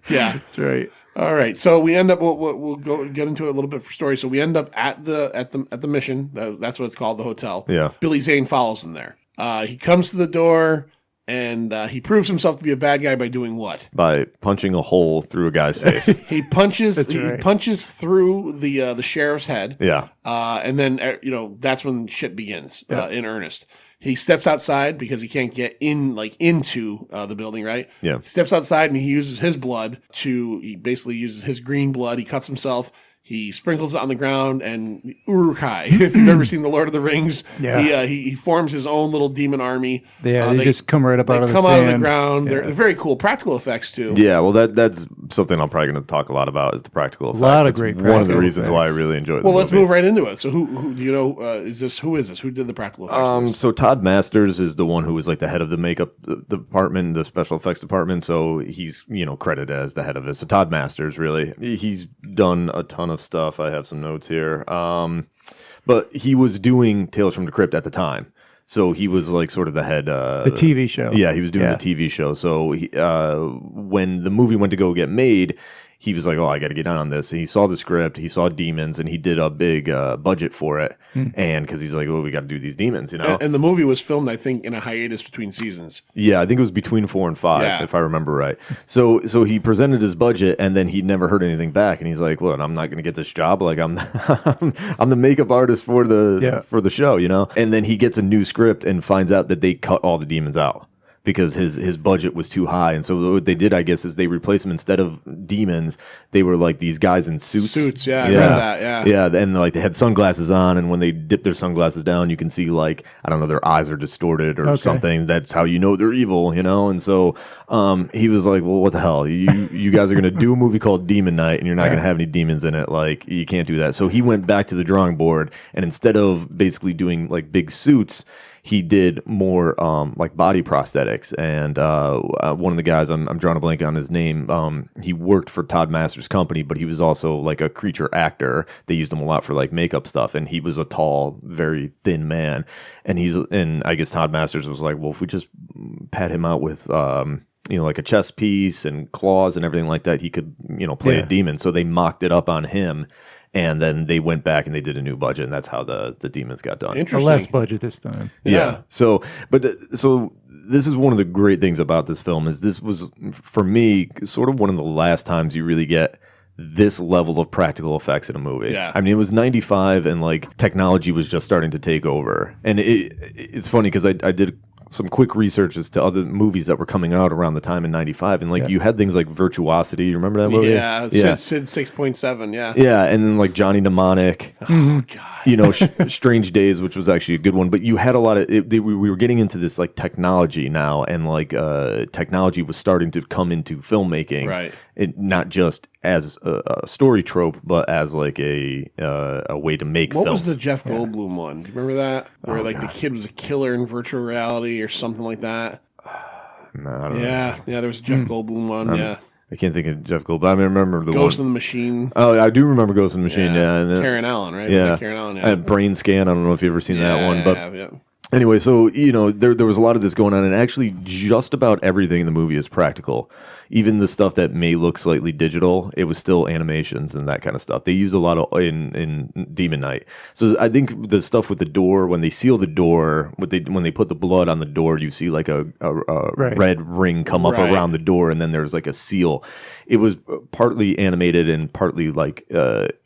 Yeah, That's right. All right, so we end up. We'll go get into it a little bit for story. So we end up at the mission. That's what it's called, the hotel. Yeah. Billy Zane follows him there. He comes to the door, and he proves himself to be a bad guy by doing what? By punching a hole through a guy's face. He punches. right. Punches through the sheriff's head. Yeah. And then that's when shit begins in earnest. He steps outside because he can't get into the building, right? Yeah. He steps outside and he uses his blood he basically uses his green blood. He cuts himself. He sprinkles it on the ground, and Uruk-hai, if you've ever seen The Lord of the Rings, he forms his own little demon army. Yeah, they just come right up out of the sand. They come out of the ground. Yeah. They're very cool. Practical effects, too. Yeah, well, that's something I'm probably going to talk a lot about is the practical effects. A lot of It's great one of the practical reasons why I effects. really enjoyed the Well, movie. let's move right into it. So who do you know, who is this? Who did the practical effects? in this? So Todd Masters is the one who was like the head of the makeup department, the special effects department. So he's, credited as the head of it. So Todd Masters, really, he's done a ton of stuff. I have some notes here. But he was doing Tales from the Crypt at the time. So he was like sort of the head. The TV show. Yeah, he was doing the TV show. So when the movie went to go get made, he was like, "Oh, I got to get on this." And he saw the script, he saw demons, and he did a big budget for it. And because he's like, "Well, we got to do these demons," And the movie was filmed, I think, in a hiatus between seasons. Yeah, I think it was between 4 and 5, if I remember right. So he presented his budget, and then he never heard anything back. And he's like, "Well, I'm not going to get this job. Like, I'm I'm the makeup artist for the show, And then he gets a new script and finds out that they cut all the demons out because his budget was too high. And so what they did, I guess, is they replaced them. Instead of demons, they were like these guys in suits. I read that, Yeah, and like they had sunglasses on, and when they dip their sunglasses down, you can see like, I don't know, their eyes are distorted or something. That's how you know they're evil, And so he was like, well, what the hell? You guys are going to do a movie called Demon Night, and you're not going to have any demons in it. Like, you can't do that. So he went back to the drawing board, and instead of basically doing like big suits, he did more like body prosthetics. And one of the guys, I'm drawing a blank on his name, he worked for Todd Masters' company, but he was also like a creature actor. They used him a lot for like makeup stuff. And he was a tall, very thin man. And I guess Todd Masters was like, well, if we just pad him out with like a chest piece and claws and everything like that, he could, play a demon. So they mocked it up on him. And then they went back and they did a new budget, and that's how the demons got done. A Interesting. less budget this time. Yeah. So this is one of the great things about this film is this was, for me, sort of one of the last times you really get this level of practical effects in a movie. Yeah. I mean, it was 95 and like technology was just starting to take over. And it's funny because I did some quick research as to other movies that were coming out around the time in 95. And like you had things like Virtuosity. You remember that movie? Yeah. Sid 6.7. Yeah. Yeah. And then like Johnny Mnemonic. Oh, God. Strange Days, which was actually a good one. But you had a lot of we were getting into this like technology now, and like technology was starting to come into filmmaking. Right. Not just as a story trope, but as like a way to make films. What was the Jeff Goldblum one? Do you remember that? Where the kid was a killer in virtual reality or something like that? No, I don't know. Yeah, there was a Jeff Goldblum one. I can't think of Jeff Goldblum. I remember the Ghost one. in the Machine. Oh, I do remember Ghost in the Machine. Yeah, and then, Karen Allen, right? Yeah, Karen Allen. Brain Scan. I don't know if you've ever seen that one, but yeah. anyway, so there was a lot of this going on, and actually, just about everything in the movie is practical. Even the stuff that may look slightly digital, it was still animations and that kind of stuff. They use a lot of in Demon Knight. So I think the stuff with the door, when they seal the door, when they put the blood on the door, you see like a red ring come up around the door, and then there's like a seal. It was partly animated and partly like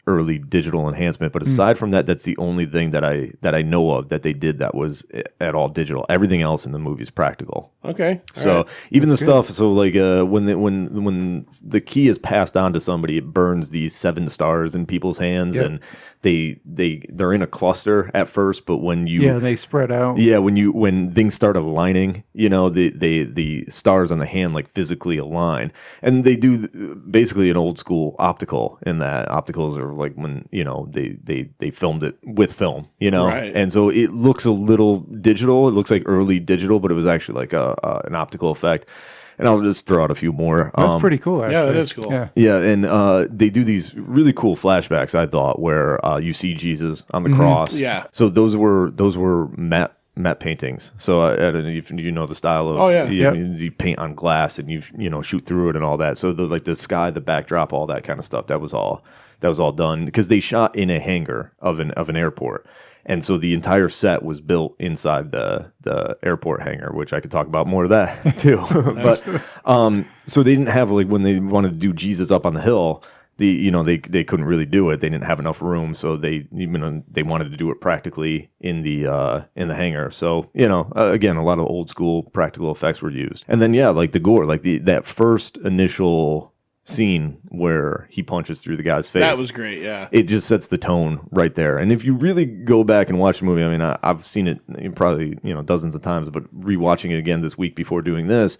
early digital enhancement. But aside from that, that's the only thing that I know of that they did that was at all digital. Everything else in the movie is practical. Okay. So even the stuff, so like when the key is passed on to somebody, it burns these 7 stars in people's hands, and they're in a cluster at first, but when they spread out. Yeah, when things start aligning, the stars on the hand like physically align, and they do basically an old school optical in that. Opticals are like when they filmed it with film, Right. and so it looks a little digital. It looks like early digital, but it was actually like an optical effect. And I'll just throw out a few more. That's pretty cool, actually. Yeah, that is cool. Yeah, and they do these really cool flashbacks, I thought, where you see Jesus on the cross. Yeah. So those were matte paintings. So I don't know if you know the style of you paint on glass and you shoot through it and all that. So the sky, the backdrop, all that kind of stuff. That was all done because they shot in a hangar of an airport. And so the entire set was built inside the airport hangar, which I could talk about more of that too. But so they didn't have, like, when they wanted to do Jesus up on the hill, they couldn't really do it. They didn't have enough room, so they wanted to do it practically in the hangar. So again, a lot of old school practical effects were used. And then like the gore, like that first initial scene where he punches through the guy's face. That was great, yeah. It just sets the tone right there. And if you really go back and watch the movie, I mean, I've seen it probably, dozens of times, but rewatching it again this week before doing this,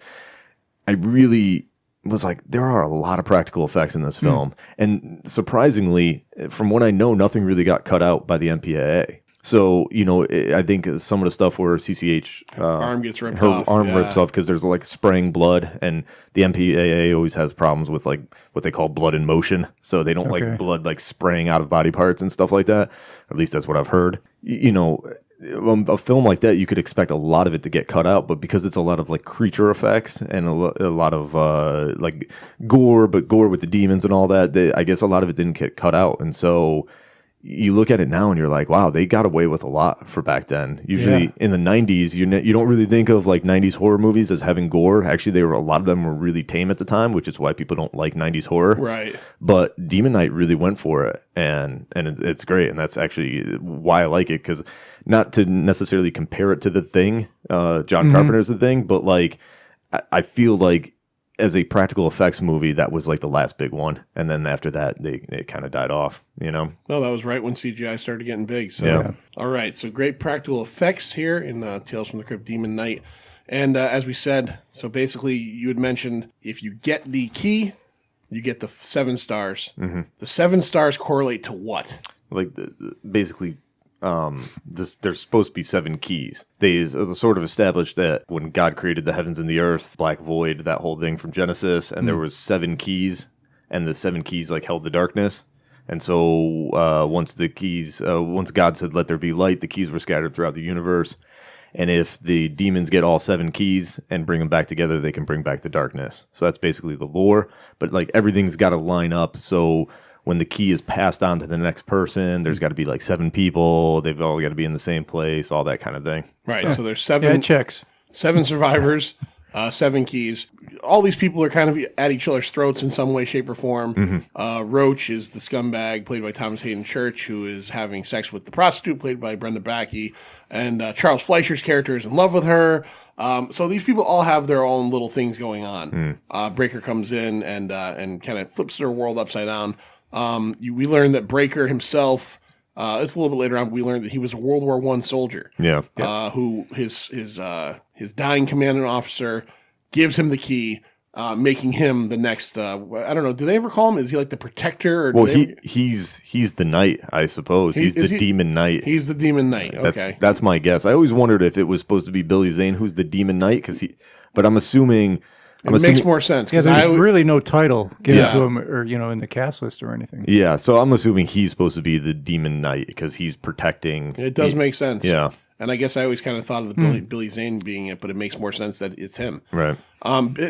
I really was like, there are a lot of practical effects in this film. And surprisingly, from what I know, nothing really got cut out by the MPAA. So, I think some of the stuff where CCH arm gets ripped her off. arm rips off because there's like spraying blood, and the MPAA always has problems with like what they call blood in motion. So they don't like blood like spraying out of body parts and stuff like that. At least that's what I've heard. A film like that, you could expect a lot of it to get cut out, but because it's a lot of like creature effects and a lot of like gore, but gore with the demons and all that, I guess a lot of it didn't get cut out, and so you look at it now and you're like, wow, they got away with a lot for back then. Usually in the 90s, you don't really think of like 90s horror movies as having gore. Actually, a lot of them were really tame at the time, which is why people don't like 90s horror. Right. But Demon Knight really went for it, and it's great, and that's actually why I like it, because not to necessarily compare it to The Thing, John Carpenter's The Thing, but like I feel like as a practical effects movie, that was like the last big one, and then after that, it kind of died off. Well, that was right when CGI started getting big. So, all right, so great practical effects here in Tales from the Crypt, Demon Knight, and as we said, so basically, you had mentioned if you get the key, you get the 7 stars. Mm-hmm. The 7 stars correlate to what? Like basically. There's supposed to be 7 keys. They sort of established that when God created the heavens and the earth, black void, that whole thing from Genesis, and there was 7 keys, and the 7 keys like held the darkness. And so once God said, "Let there be light," the keys were scattered throughout the universe. And if the demons get all 7 keys and bring them back together, they can bring back the darkness. So that's basically the lore. But like everything's got to line up. So when the key is passed on to the next person, there's got to be like 7 people. They've all got to be in the same place, all that kind of thing. Right. So there's 7. It checks. 7 survivors, 7 keys. All these people are kind of at each other's throats in some way, shape, or form. Mm-hmm. Roach is the scumbag, played by Thomas Hayden Church, who is having sex with the prostitute, played by Brenda Backey. And Charles Fleischer's character is in love with her. So these people all have their own little things going on. Breaker comes in and kind of flips their world upside down. We learned that Breaker himself, it's a little bit later on, we learned that he was a World War I soldier. Who his dying commanding officer gives him the key, making him the next, I don't know, do they ever call him? Is he like the protector? Or he's the knight, I suppose. He's the demon knight. He's the demon knight, okay. That's my guess. I always wondered if it was supposed to be Billy Zane who's the demon knight, but I'm assuming It makes more sense. Yeah, there's really no title given Yeah. to him, or in the cast list or anything. Yeah, so I'm assuming he's supposed to be the demon knight because he's protecting. It does make sense. Yeah. And I guess I always kind of thought of the Billy Zane being it, but it makes more sense that it's him. Right.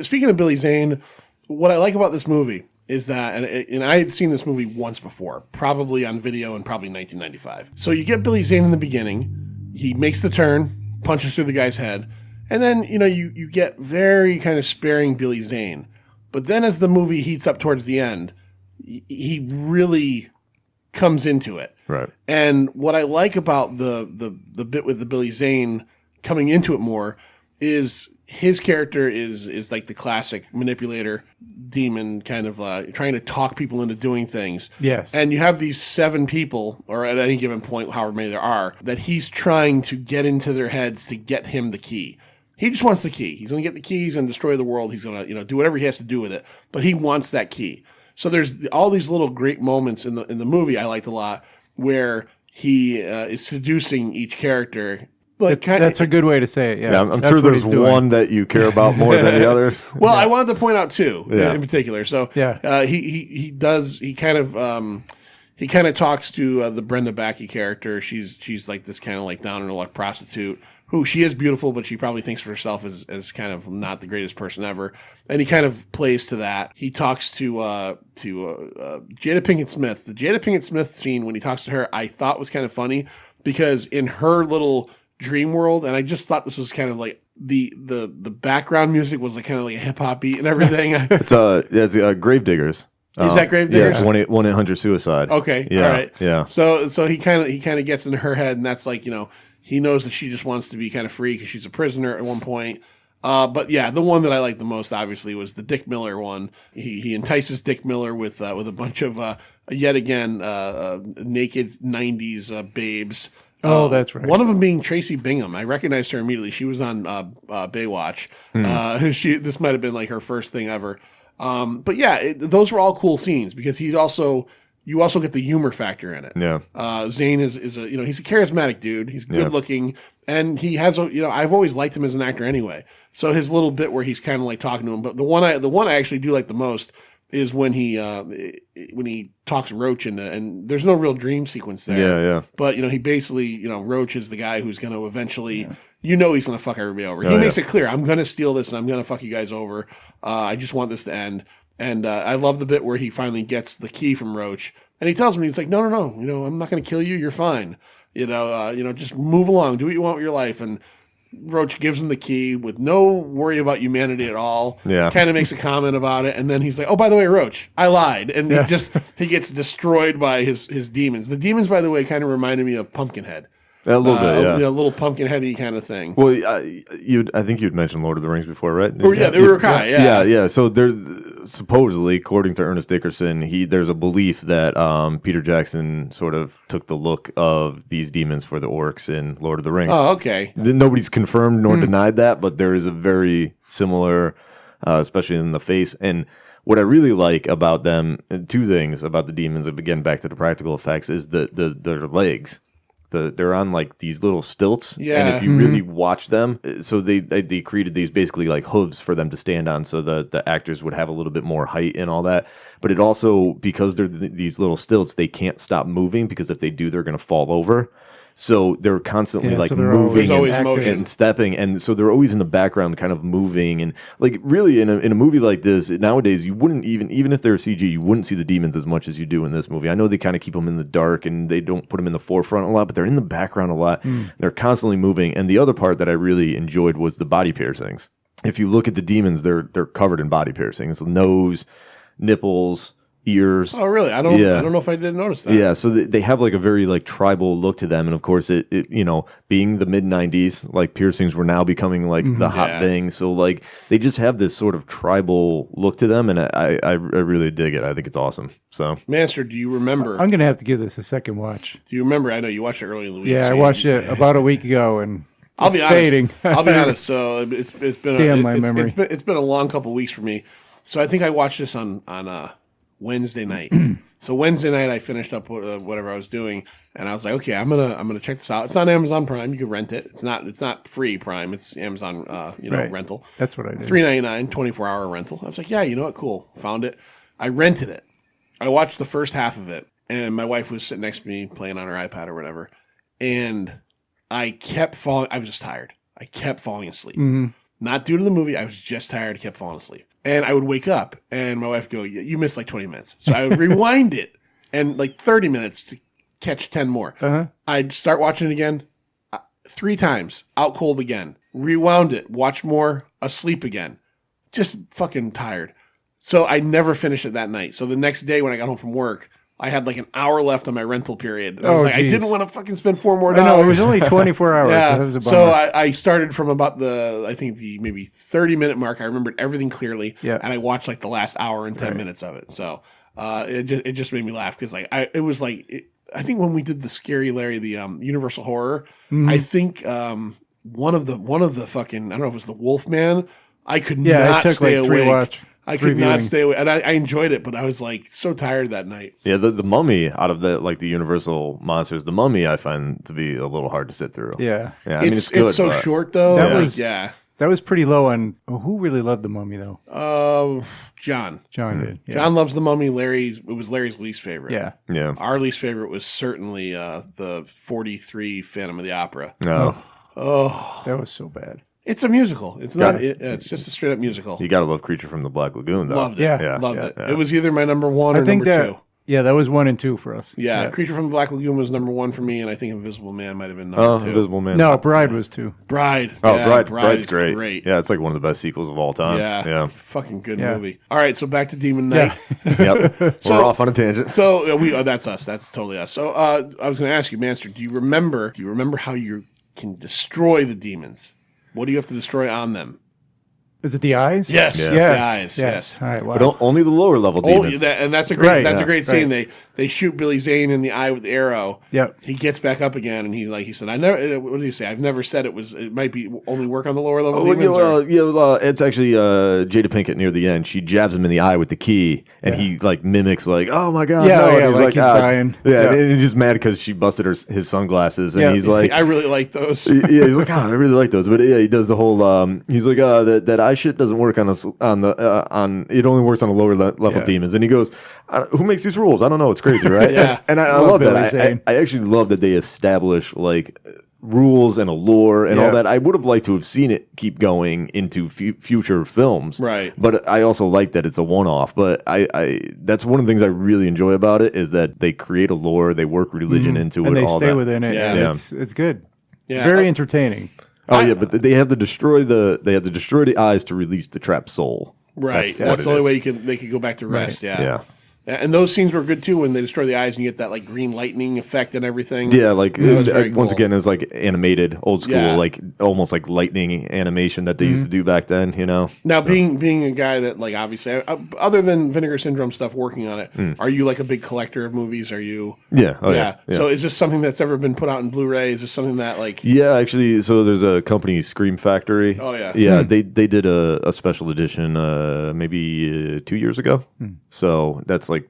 Speaking of Billy Zane, what I like about this movie is that, and I had seen this movie once before, probably on video in probably 1995. So you get Billy Zane in the beginning, he makes the turn, punches through the guy's head, and then, you get very kind of sparing Billy Zane. But then as the movie heats up towards the end, he really comes into it. Right. And what I like about the bit with the Billy Zane coming into it more is his character is like the classic manipulator demon, kind of trying to talk people into doing things. Yes. And you have these 7 people, or at any given point, however many there are, that he's trying to get into their heads to get him the key. He just wants the key. He's going to get the keys and destroy the world. He's going to do whatever he has to do with it, but he wants that key. So there's all these little great moments in the movie I liked a lot where he is seducing each character. That's a good way to say it. Yeah, I'm That's sure what there's he's doing. one that you care about more than the others. Well, I wanted to point out 2 in particular. So Yeah. he kind of talks to the Brenda Backey character. She's like this kind of like down on her luck prostitute who she is beautiful, but she probably thinks of herself as kind of not the greatest person ever. And he kind of plays to that. He talks to Jada Pinkett Smith. The Jada Pinkett Smith scene when he talks to her, I thought was kind of funny because in her little dream world, and I just thought this was kind of like the background music was like kind of like a hip hop beat and everything. It's Gravediggers. Is that Gravediggers? Yeah, 1-800 suicide. Okay, Yeah, all right. yeah. So he kind of gets into her head, and that's like he knows that she just wants to be kind of free because she's a prisoner at one point. But yeah, the one that I liked the most obviously was the Dick Miller one. He entices Dick Miller with a bunch of yet again naked 90s babes. Oh, that's right. One of them being Tracy Bingham. I recognized her immediately. She was on Baywatch. This might have been like her first thing ever. But yeah, those were all cool scenes because you also get the humor factor in it. Yeah. Zane is a he's a charismatic dude. He's good looking, and he has I've always liked him as an actor anyway. So his little bit where he's kind of like talking to him, but the one I actually do like the most is when he talks Roach into, and there's no real dream sequence there. Yeah. But he basically Roach is the guy who's going to eventually he's going to fuck everybody over. He makes it clear, I'm going to steal this and I'm going to fuck you guys over. I just want this to end. And I love the bit where he finally gets the key from Roach, and he tells him, he's like, no, I'm not going to kill you. You're fine. Just move along, do what you want with your life. And Roach gives him the key with no worry about humanity at all. Yeah. Kind of makes a comment about it, and then he's like, "Oh, by the way, Roach, I lied." And he gets destroyed by his demons. The demons, by the way, kind of reminded me of Pumpkinhead. A little bit, yeah. A little Pumpkinheady kind of thing. Well, I think you'd mentioned Lord of the Rings before, right? Or, yeah, the Uruk-hai, yeah. Yeah. So there's supposedly, according to Ernest Dickerson, there's a belief that Peter Jackson sort of took the look of these demons for the orcs in Lord of the Rings. Oh, okay. Nobody's confirmed nor denied that, but there is a very similar, especially in the face. And what I really like about them, 2 things about the demons, again, back to the practical effects, is their legs. They're on like these little stilts, and if you really watch them, so they created these basically like hooves for them to stand on, so the actors would have a little bit more height and all that. But it also, because they're these little stilts, they can't stop moving, because if they do, they're going to fall over. So they're constantly moving and stepping, and so they're always in the background, kind of moving. And like really, in a movie like this nowadays, you wouldn't even if they're CG, you wouldn't see the demons as much as you do in this movie. I know they kind of keep them in the dark and they don't put them in the forefront a lot, but they're in the background a lot. They're constantly moving. And the other part that I really enjoyed was the body piercings. If you look at the demons, they're covered in body piercings, nose, nipples, ears. Oh, really? I don't know if I didn't notice that. Yeah, so they have like a very like tribal look to them, and of course it being the mid 90s, like piercings were now becoming like the hot thing. So like they just have this sort of tribal look to them, and I really dig it. I think it's awesome. So Manster, do you remember? I'm gonna have to give this a second watch. Do you remember? I know you watched it early in the week. Yeah, I watched it about a week ago, and I'll be honest. I'll be honest. So it's been my memory. It's been a long couple of weeks for me. So I think I watched this on Wednesday night. So Wednesday night, I finished up whatever I was doing, and I was like, okay, I'm gonna check this out. It's on Amazon Prime. You can rent it. It's not free Prime. It's Amazon rental. That's what I did. $3.99, 24-hour rental. I was like, yeah, you know what? Cool. Found it. I rented it. I watched the first half of it, and my wife was sitting next to me playing on her iPad or whatever, and I kept falling. I was just tired. I kept falling asleep. Mm-hmm. Not due to the movie. I was just tired. I kept falling asleep. And I would wake up, and my wife would go, you missed like 20 minutes. So I would rewind it, and like 30 minutes to catch 10 more. Uh-huh. I'd start watching it again 3 times, out cold again, rewound it, watch more, asleep again. Just fucking tired. So I never finished it that night. So the next day when I got home from work, I had like an hour left on my rental period. And I was like, I didn't want to fucking spend $4 more. I know, it was only 24 hours. Yeah. So that was a bummer. So I started from about the maybe 30-minute mark. I remembered everything clearly. Yeah. And I watched like the last hour and 10 minutes of it. So it just made me laugh because I think when we did the Scary Larry, the Universal Horror, I think one of the fucking, I don't know if it was the Wolfman. I could not stay awake. I could not stay away, and I enjoyed it, but I was like so tired that night. Yeah, the Mummy out of the Universal monsters, the Mummy I find to be a little hard to sit through. Yeah, I mean, it's good, so but short though. That was pretty low on. Who really loved the Mummy though? John. John did. Yeah. John loves the Mummy. It was Larry's least favorite. Yeah. Our least favorite was certainly the 43 Phantom of the Opera. No. Oh, that was so bad. It's a musical. It's not. It's just a straight up musical. You gotta love Creature from the Black Lagoon, though. Loved it. Yeah. Loved it. It was either my number 1 or number 2. Yeah, that was 1 and 2 for us. Yeah, Creature from the Black Lagoon was number 1 for me, and I think Invisible Man might have been number 2. Invisible Man. No, Bride was 2. Bride. Oh, yeah, Bride's is great. Yeah, it's like one of the best sequels of all time. Yeah. Fucking good movie. All right, so back to Demon Knight. Yep. We're off on a tangent. So that's us. That's totally us. So I was going to ask you, Manster, do you remember how you can destroy the demons? What do you have to destroy on them? Is it the eyes? Yes. Yes. The eyes. Yes. All right. Wow. But only the lower level demons. And that's a great scene. They shoot Billy Zane in the eye with the arrow. Yep. He gets back up again, and he said, what did he say? I've never said it might be only work on the lower level demons. It's actually Jada Pinkett near the end. She jabs him in the eye with the key, and he like mimics like, oh my god, no. And he's he's dying. Yeah, and he's just mad because she busted his sunglasses, and he's like, I really like those. He's like, I really like those, but he does the whole. He's like, that eye shit doesn't work on it only works on the lower level demons, and he goes, who makes these rules? I don't know. It's crazy, right? Yeah. And I love that. I actually love that they establish like rules and a lore and all that. I would have liked to have seen it keep going into future films, right? But I also like that it's a one-off. But I that's one of the things I really enjoy about it is that they create a lore, they work religion into and it, they all stay that. within it. Yeah. It's good. Yeah. Very entertaining. But they have to destroy the eyes to release the trapped soul. Right. That's the only way they could go back to rest. Right. Yeah. And those scenes were good too when they destroy the eyes and you get that like green lightning effect and everything. Yeah, like cool. again, it's like animated, old school, Yeah. like almost like lightning animation that they used to do back then. Now, being a guy that like obviously, other than Vinegar Syndrome stuff, working on it, are you like a big collector of movies? Are you? Yeah. So is this something that's ever been put out in Blu-ray? Is this something that like? Yeah, actually, so there's a company, Scream Factory. Oh yeah. Yeah, they did a special edition maybe 2 years ago. So that's like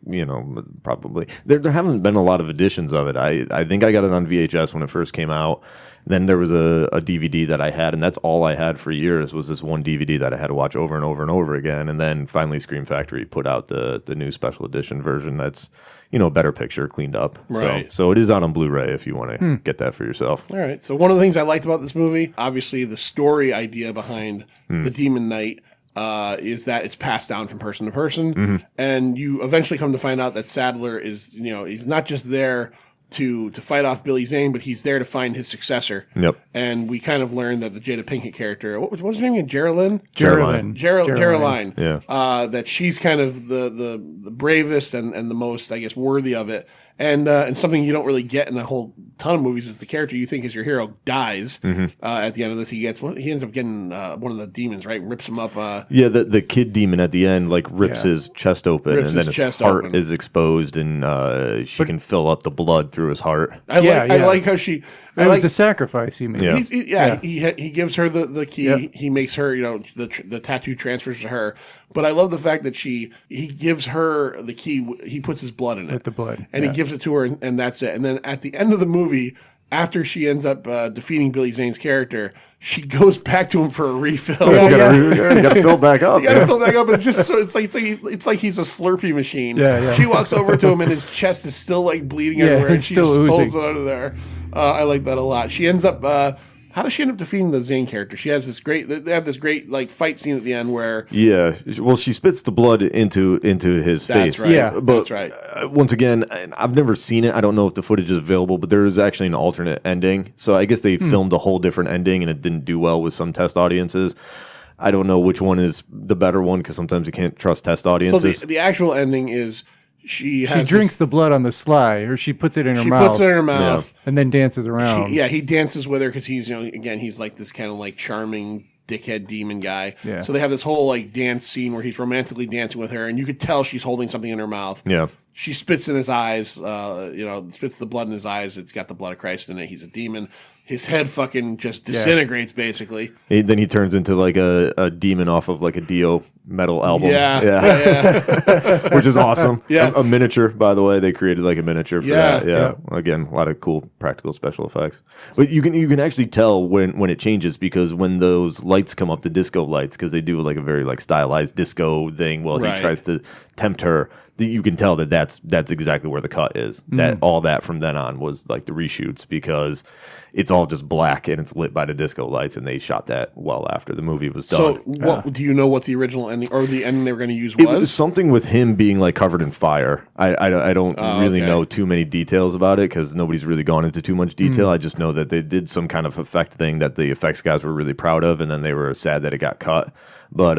probably there haven't been a lot of editions of it. I think I got it on VHS when it first came out. Then there was a DVD that I had, and that's all I had for years was this one DVD that I had to watch over and over and over again. And then finally Scream Factory put out the new special edition version that's better picture, cleaned up. Right. So it is out on Blu-ray if you want to get that for yourself. All right. So one of the things I liked about this movie, obviously the story idea behind the Demon Knight, is that it's passed down from person to person, and you eventually come to find out that Sadler is, he's not just there to fight off Billy Zane, but he's there to find his successor. Yep. And we kind of learned that the Jada Pinkett character, what was her name again? Geraldine. Yeah. That she's kind of the bravest and the most, I guess, worthy of it. And something you don't really get in a whole ton of movies is the character you think is your hero dies. At the end of this, he ends up getting one of the demons, right? Rips him up. The kid demon at the end rips his chest open, and then his heart is exposed, and she can fill up the blood through his heart. I like how she. It was a sacrifice he made. He gives her the key. Yeah. He makes her, the tattoo transfers to her. But I love the fact that he gives her the key. He puts his blood in it. With the blood. And he gives it to her, and that's it. And then at the end of the movie, after she ends up defeating Billy Zane's character, she goes back to him for a refill. You got to fill back up. You got to fill back up. And it's just it's like he's a Slurpee machine. Yeah. She walks over to him, and his chest is still bleeding everywhere. And she just pulls it out of there. I like that a lot. She ends up. How does she end up defeating the Zane character? She has this great. They have this great fight scene at the end where. Yeah, well, she spits the blood into his face. Right. Yeah, but that's right. Once again, I've never seen it. I don't know if the footage is available, but there is actually an alternate ending. So I guess they filmed a whole different ending, and it didn't do well with some test audiences. I don't know which one is the better one because sometimes you can't trust test audiences. So the actual ending is. She drinks the blood on the sly, or she puts it in her mouth. She puts it in her mouth. And then dances around. He dances with her because he's, again, he's like this kind of charming dickhead demon guy. Yeah. So they have this whole dance scene where he's romantically dancing with her, and you could tell she's holding something in her mouth. Yeah. She spits in his eyes, spits the blood in his eyes. It's got the blood of Christ in it. He's a demon. His head fucking just disintegrates, basically. Then he turns into a demon off of a Dio metal album. Yeah. Which is awesome. Yeah. A miniature, by the way. They created a miniature for that. Yeah. Again, a lot of cool practical special effects. But you can actually tell when it changes because when those lights come up, the disco lights, because they do a very stylized disco thing while he tries to tempt her. You can tell that's exactly where the cut is. That all that from then on was the reshoots because it's all just black and it's lit by the disco lights, and they shot that well after the movie was done. So, do you know what the original ending or the ending they were going to use was? It was something with him being covered in fire. I don't really know too many details about it because nobody's really gone into too much detail. I just know that they did some kind of effect thing that the effects guys were really proud of, and then they were sad that it got cut. But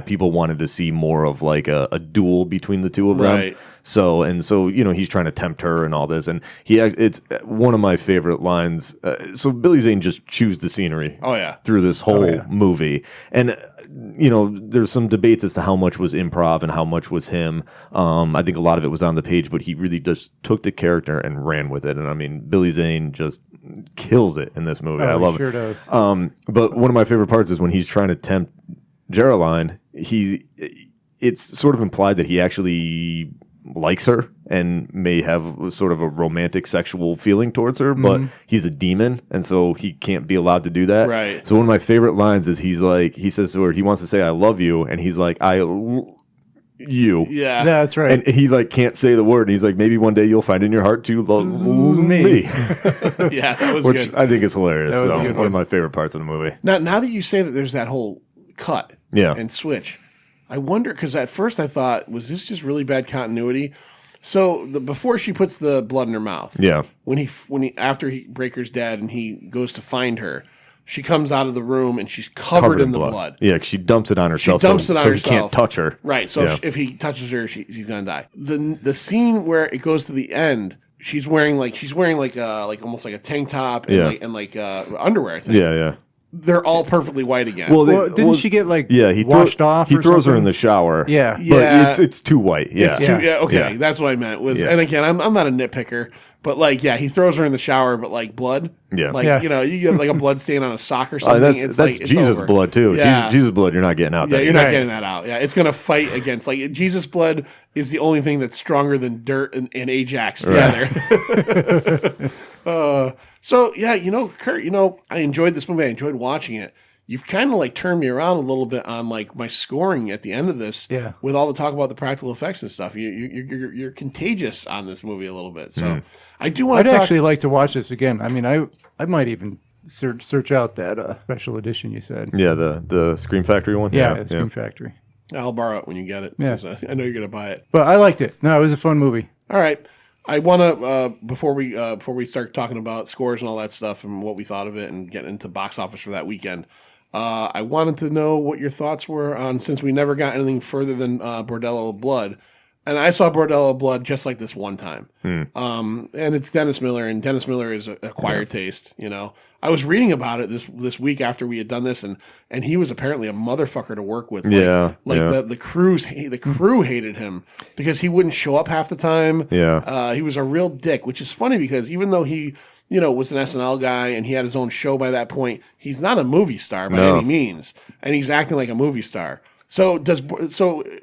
people wanted to see more of a duel between the two of them. Right. So he's trying to tempt her and all this, and it's one of my favorite lines. So Billy Zane just chews the scenery. Oh yeah. Through this whole movie, and there's some debates as to how much was improv and how much was him. I think a lot of it was on the page, but he really just took the character and ran with it. And I mean, Billy Zane just kills it in this movie. I love it. Sure does. Does. But one of my favorite parts is when he's trying to tempt Geraldine. It's sort of implied that he actually likes her and may have sort of a romantic sexual feeling towards her, but he's a demon, and so he can't be allowed to do that. Right. So one of my favorite lines is he says to her, he wants to say I love you, and he's like, you. Yeah. That's right. And he can't say the word, and he's like, maybe one day you'll find in your heart to love me. Yeah, that was Which good. I think is hilarious. That was a good one of my favorite parts of the movie. Now that you say that there's that whole cut and switch, I wonder, because at first I thought, was this just really bad continuity? So before she puts the blood in her mouth, when he after Breaker's dead and he goes to find her, she comes out of the room and she's covered in the blood. Yeah, she dumps it on herself. So he can't touch her. Right. So if he touches her, she's gonna die. The scene where it goes to the end, she's wearing almost like a tank top and underwear. I think. Yeah. They're all perfectly white again. Well, didn't she get washed off? He throws her in the shower. Yeah, but it's too white. Yeah, okay, that's what I meant. And again, I'm not a nitpicker, but he throws her in the shower, but blood. Yeah, you get a blood stain on a sock or something. That's Jesus blood too. Yeah. Jesus blood, you're not getting out. Yeah, you're not getting that out. Yeah, it's gonna fight against Jesus blood is the only thing that's stronger than dirt and Ajax together. So Kurt, I enjoyed this movie. I enjoyed watching it. You've kind of turned me around a little bit on my scoring at the end of this. Yeah. With all the talk about the practical effects and stuff, you're contagious on this movie a little bit. So I do want to. I'd actually like to watch this again. I mean, I might even search out that special edition you said. Yeah, the Scream Factory one. Yeah, Scream Factory. I'll borrow it when you get it. Yeah. I know you're gonna buy it. But I liked it. No, it was a fun movie. All right. I want to before we start talking about scores and all that stuff and what we thought of it and get into box office for that weekend. I wanted to know what your thoughts were on, since we never got anything further than Bordello of Blood, And I saw Bordello of Blood just like this one time. And it's Dennis Miller, and Dennis Miller is an acquired taste, you know. I was reading about it this week after we had done this, and he was apparently a motherfucker to work with. The crew hated him because he wouldn't show up half the time. He was a real dick, which is funny because even though he, you know, was an SNL guy and he had his own show by that point, he's not a movie star by any means, and he's acting like a movie star. So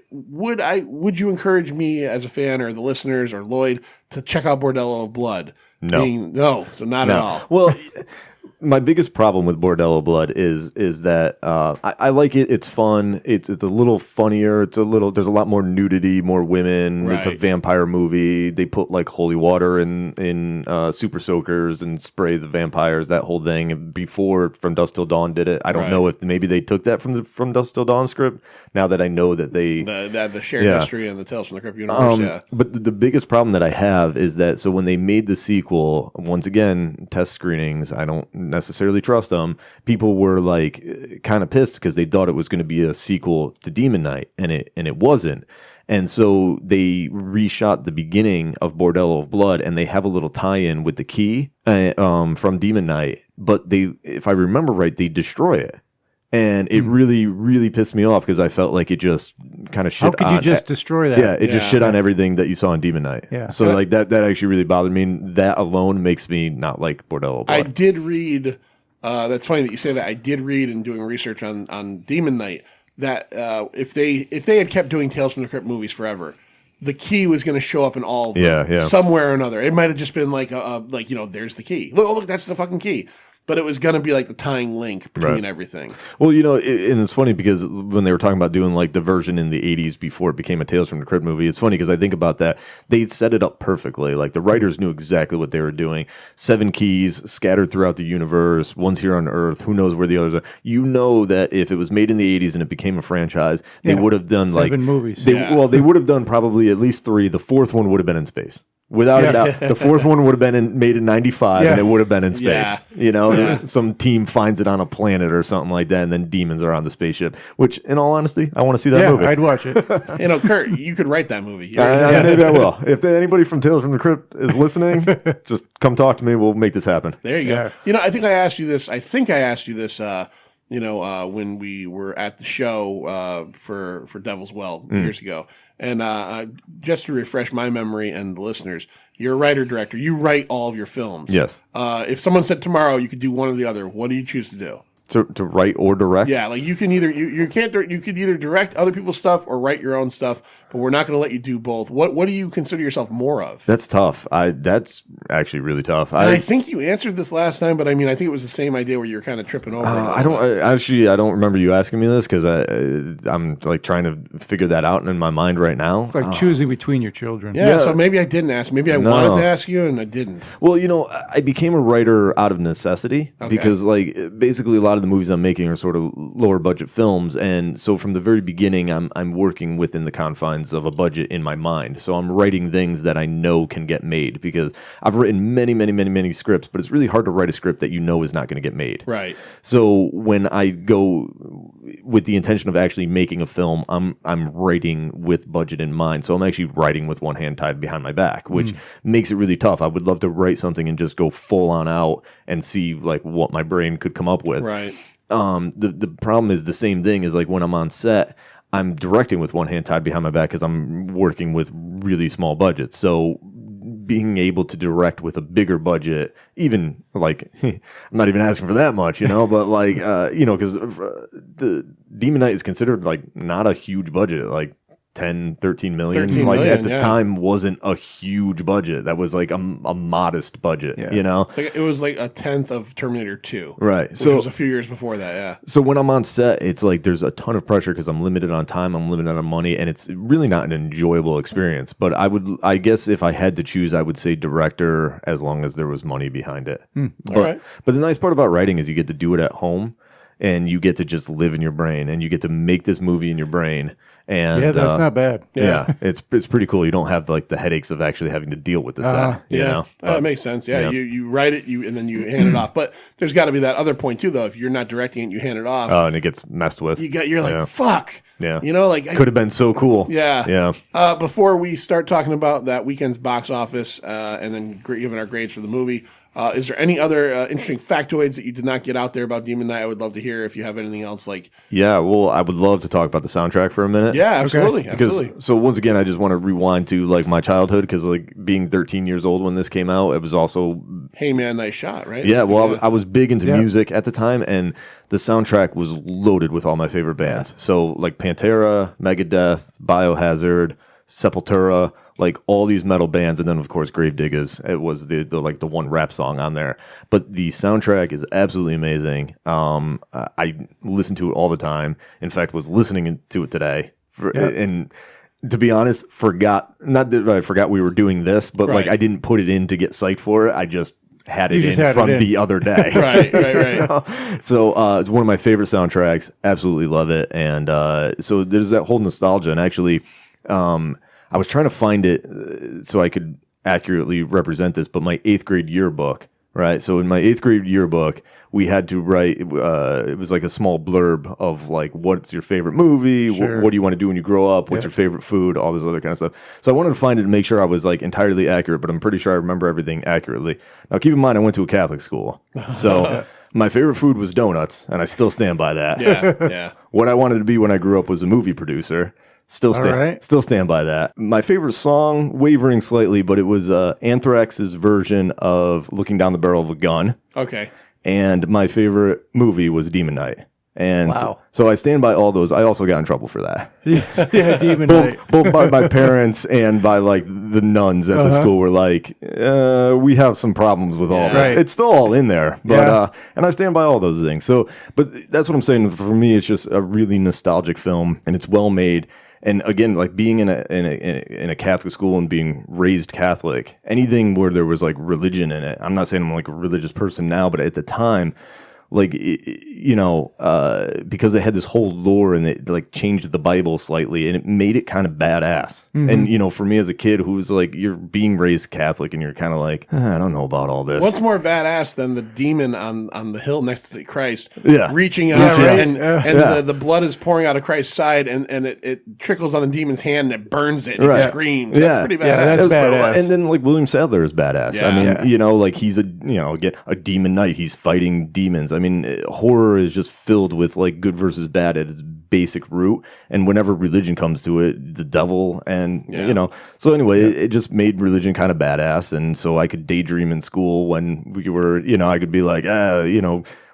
would you encourage me as a fan or the listeners or Lloyd to check out Bordello of Blood? No. So not at all. Well, my biggest problem with Bordello Blood is that I like it. It's fun. It's a little funnier. There's a lot more nudity, more women. Right. It's a vampire movie. They put like holy water in super soakers and spray the vampires. That whole thing. Before From Dusk Till Dawn did it. I don't know if maybe they took that from the From Dusk Till Dawn script. Now that I know that they the shared history and the Tales from the Crypt universe. But the biggest problem that I have is that so when they made the sequel, once again, test screenings, I don't necessarily trust them. People were like kind of pissed because they thought it was going to be a sequel to Demon Knight, and it wasn't. And so they reshot the beginning of Bordello of Blood, and they have a little tie-in with the key from Demon Knight. But they, if I remember right, they destroy it. And it really, really pissed me off because I felt like it just kind of shit on... How could you just destroy that? Yeah, it just shit on everything that you saw in Demon Knight. Yeah. So like that actually really bothered me. And that alone makes me not like Bordello of Blood. I did read, that's funny that you say that. I did read in doing research on Demon Knight that if they had kept doing Tales from the Crypt movies forever, the key was going to show up in all of them somewhere or another. It might have just been like, there's the key. Look, that's the fucking key. But it was going to be like the tying link between everything. Well, you know, and it's funny because when they were talking about doing like the version in the 80s before it became a Tales from the Crypt movie, it's funny because I think about that. They set it up perfectly. Like the writers knew exactly what they were doing. 7 keys scattered throughout the universe. One's here on Earth. Who knows where the others are? You know that if it was made in the 80s and it became a franchise, they would have done 7 movies. Well, they would have done probably at least 3. The 4th one would have been in space. Without a doubt, the 4th one would have been made in 95 and it would have been in space. You know, some team finds it on a planet or something like that, and then demons are on the spaceship, which, in all honesty, I want to see that movie. I'd watch it. You know, Kurt, you could write that movie. Maybe I will. If anybody from Tales from the Crypt is listening, just come talk to me. We'll make this happen. There you go. You know, I think I asked you this, when we were at the show for Devil's Well years ago. And just to refresh my memory and the listeners, you're a writer-director. You write all of your films. Yes. If someone said tomorrow you could do one or the other, what do you choose to do? To write or direct? Yeah, like you can either you could either direct other people's stuff or write your own stuff, but we're not going to let you do both. What do you consider yourself more of? That's tough. That's actually really tough. I think you answered this last time, but I mean, I think it was the same idea where you were kind of tripping over. I don't remember you asking me this because I'm like trying to figure that out in my mind right now. It's like choosing between your children. Yeah, so maybe I didn't ask. Maybe I wanted to ask you and I didn't. Well, you know, I became a writer out of necessity because like basically a lot of the movies I'm making are sort of lower budget films, and so from the very beginning I'm working within the confines of a budget in my mind. So I'm writing things that I know can get made because I've written many scripts, but it's really hard to write a script that you know is not going to get made. Right. So when I go with the intention of actually making a film, I'm writing with budget in mind. So I'm actually writing with one hand tied behind my back, which makes it really tough. I would love to write something and just go full on out and see like what my brain could come up with. Right. The problem is the same thing is like when I'm on set, I'm directing with one hand tied behind my back because I'm working with really small budgets. So being able to direct with a bigger budget, even like I'm not even asking for that much, you know, but like because the Demon Knight is considered like not a huge budget, like 10, 13 million. 13 like million, at the time wasn't a huge budget. That was like a modest budget, you know? It's like, it was like a tenth of Terminator 2. Right. Which was a few years before that, yeah. So when I'm on set, it's like there's a ton of pressure because I'm limited on time, I'm limited on money, and it's really not an enjoyable experience. But I guess if I had to choose, I would say director as long as there was money behind it. But the nice part about writing is you get to do it at home and you get to just live in your brain and you get to make this movie in your brain. And that's not bad. Yeah, it's pretty cool. You don't have like the headaches of actually having to deal with the set. You know, that makes sense. Yeah, you write it, and then you hand it off. But there's got to be that other point too, though. If you're not directing it, you hand it off. Oh, and it gets messed with. You're like, fuck. Yeah. You know, like Could have been so cool. Yeah. Yeah. Before we start talking about that weekend's box office and then giving our grades for the movie, is there any other interesting factoids that you did not get out there about Demon Knight? I would love to hear if you have anything else. Yeah, well, I would love to talk about the soundtrack for a minute. Yeah, absolutely. Okay. Because, so once again, I just want to rewind to like my childhood because like being 13 years old when this came out, it was also... Hey man, nice shot, right? Yeah, well, I was big into music at the time, and the soundtrack was loaded with all my favorite bands. Yeah. So like Pantera, Megadeth, Biohazard, Sepultura, like all these metal bands, and then of course Gravediggers. It was the one rap song on there, but the soundtrack is absolutely amazing. I listen to it all the time. In fact, was listening to it today, and to be honest, not that I forgot we were doing this, but like I didn't put it in to get psyched for it. I just had it in from the other day. Right. You know? So it's one of my favorite soundtracks. Absolutely love it, and so there's that whole nostalgia, and actually. I was trying to find it so I could accurately represent this, but my 8th grade yearbook, right? So in my 8th grade yearbook, we had to write, it was like a small blurb of like, what's your favorite movie? Sure. What do you want to do when you grow up? What's your favorite food? All this other kind of stuff. So I wanted to find it and make sure I was like entirely accurate, but I'm pretty sure I remember everything accurately. Now keep in mind, I went to a Catholic school. So my favorite food was donuts, and I still stand by that. Yeah. What I wanted to be when I grew up was a movie producer. Still stand by that. My favorite song, wavering slightly, but it was Anthrax's version of Looking Down the Barrel of a Gun. Okay. And my favorite movie was Demon Knight. And so I stand by all those. I also got in trouble for that. Yeah, Demon Knight. Both by my parents and by like the nuns at the school were like, we have some problems with all this. Right. It's still all in there, but and I stand by all those things. So, but that's what I'm saying. For me, it's just a really nostalgic film, and it's well made. And again, like being in a Catholic school and being raised Catholic, anything where there was like religion in it. I'm not saying I'm like a religious person now, but at the time, like because they had this whole lore and it like changed the Bible slightly and it made it kind of badass. Mm-hmm. And for me as a kid who was like, you're being raised Catholic and you're kind of like, I don't know about all this. What's more badass than the demon on the hill next to Christ reaching out and the blood is pouring out of Christ's side and it trickles on the demon's hand and it burns it and it screams. That's pretty badass. Yeah, that's badass. And then like William Sadler is badass. Yeah. I mean, like he's a demon knight. He's fighting demons. I mean, horror is just filled with like good versus bad at its basic root. And whenever religion comes to it, the devil and, So anyway, it just made religion kind of badass. And so I could daydream in school when we were, I could be like,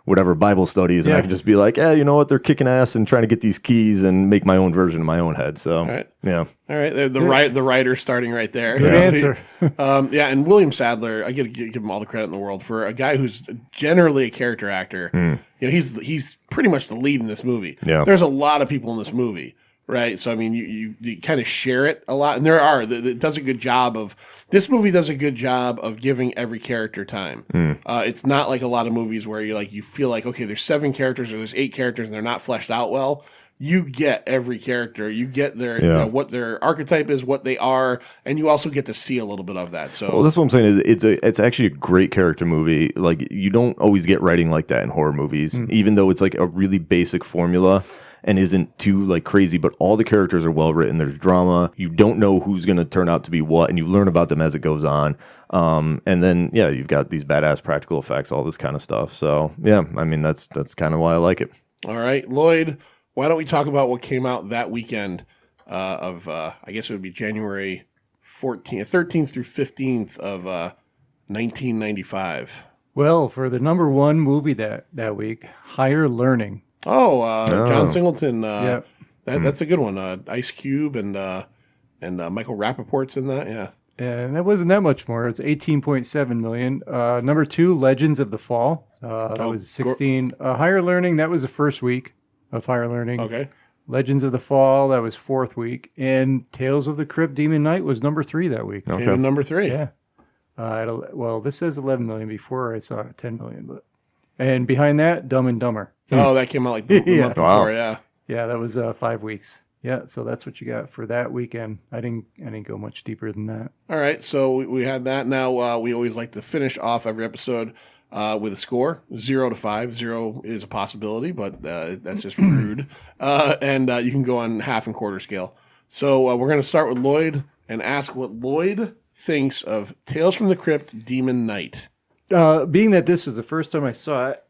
whatever Bible studies. And I could just be like, you know what? They're kicking ass and trying to get these keys and make my own version in my own head. So, all right. Yeah. All right. The writer starting right there. Good answer. And William Sadler, I got to give him all the credit in the world for a guy who's generally a character actor. He's pretty much the lead in this movie. Yeah. There's a lot of people in this movie, right? So, I mean, you kind of share it a lot. And it does a good job of, this movie does a good job of giving every character time. It's not like a lot of movies where you feel like, okay, there's 7 characters or there's 8 characters and they're not fleshed out well. You get every character. You get their what their archetype is, what they are, and you also get to see a little bit of that. So, well, that's what I'm saying. It's actually a great character movie. Like you don't always get writing like that in horror movies, even though it's like a really basic formula and isn't too like crazy. But all the characters are well written. There's drama. You don't know who's going to turn out to be what, and you learn about them as it goes on. And then you've got these badass practical effects, all this kind of stuff. So I mean that's kind of why I like it. All right, Lloyd. Why don't we talk about what came out that weekend of, I guess it would be January 13th through 15th of 1995. Well, for the number one movie that week, Higher Learning. John Singleton. That's a good one. Ice Cube and Michael Rappaport's in that, yeah. And that wasn't that much more. It's 18.7 million. Number 2, Legends of the Fall. That was 16. Higher Learning, that was the first week of Higher Learning. Okay. Legends of the Fall, that was 4th week. And Tales of the Crypt, Demon Knight was number 3 that week. Okay. Came in number 3. Yeah. This says 11 million before I saw 10 million. And behind that, Dumb and Dumber. Oh, that came out like the month before, yeah. Yeah, that was 5 weeks. Yeah, so that's what you got for that weekend. I didn't go much deeper than that. All right, so we had that. Now we always like to finish off every episode with a score 0 to 5. 0 is a possibility, but that's just rude. And you can go on half and quarter scale. So we're going to start with Lloyd and ask what Lloyd thinks of Tales from the Crypt Demon Knight. Being that this was the first time I saw it,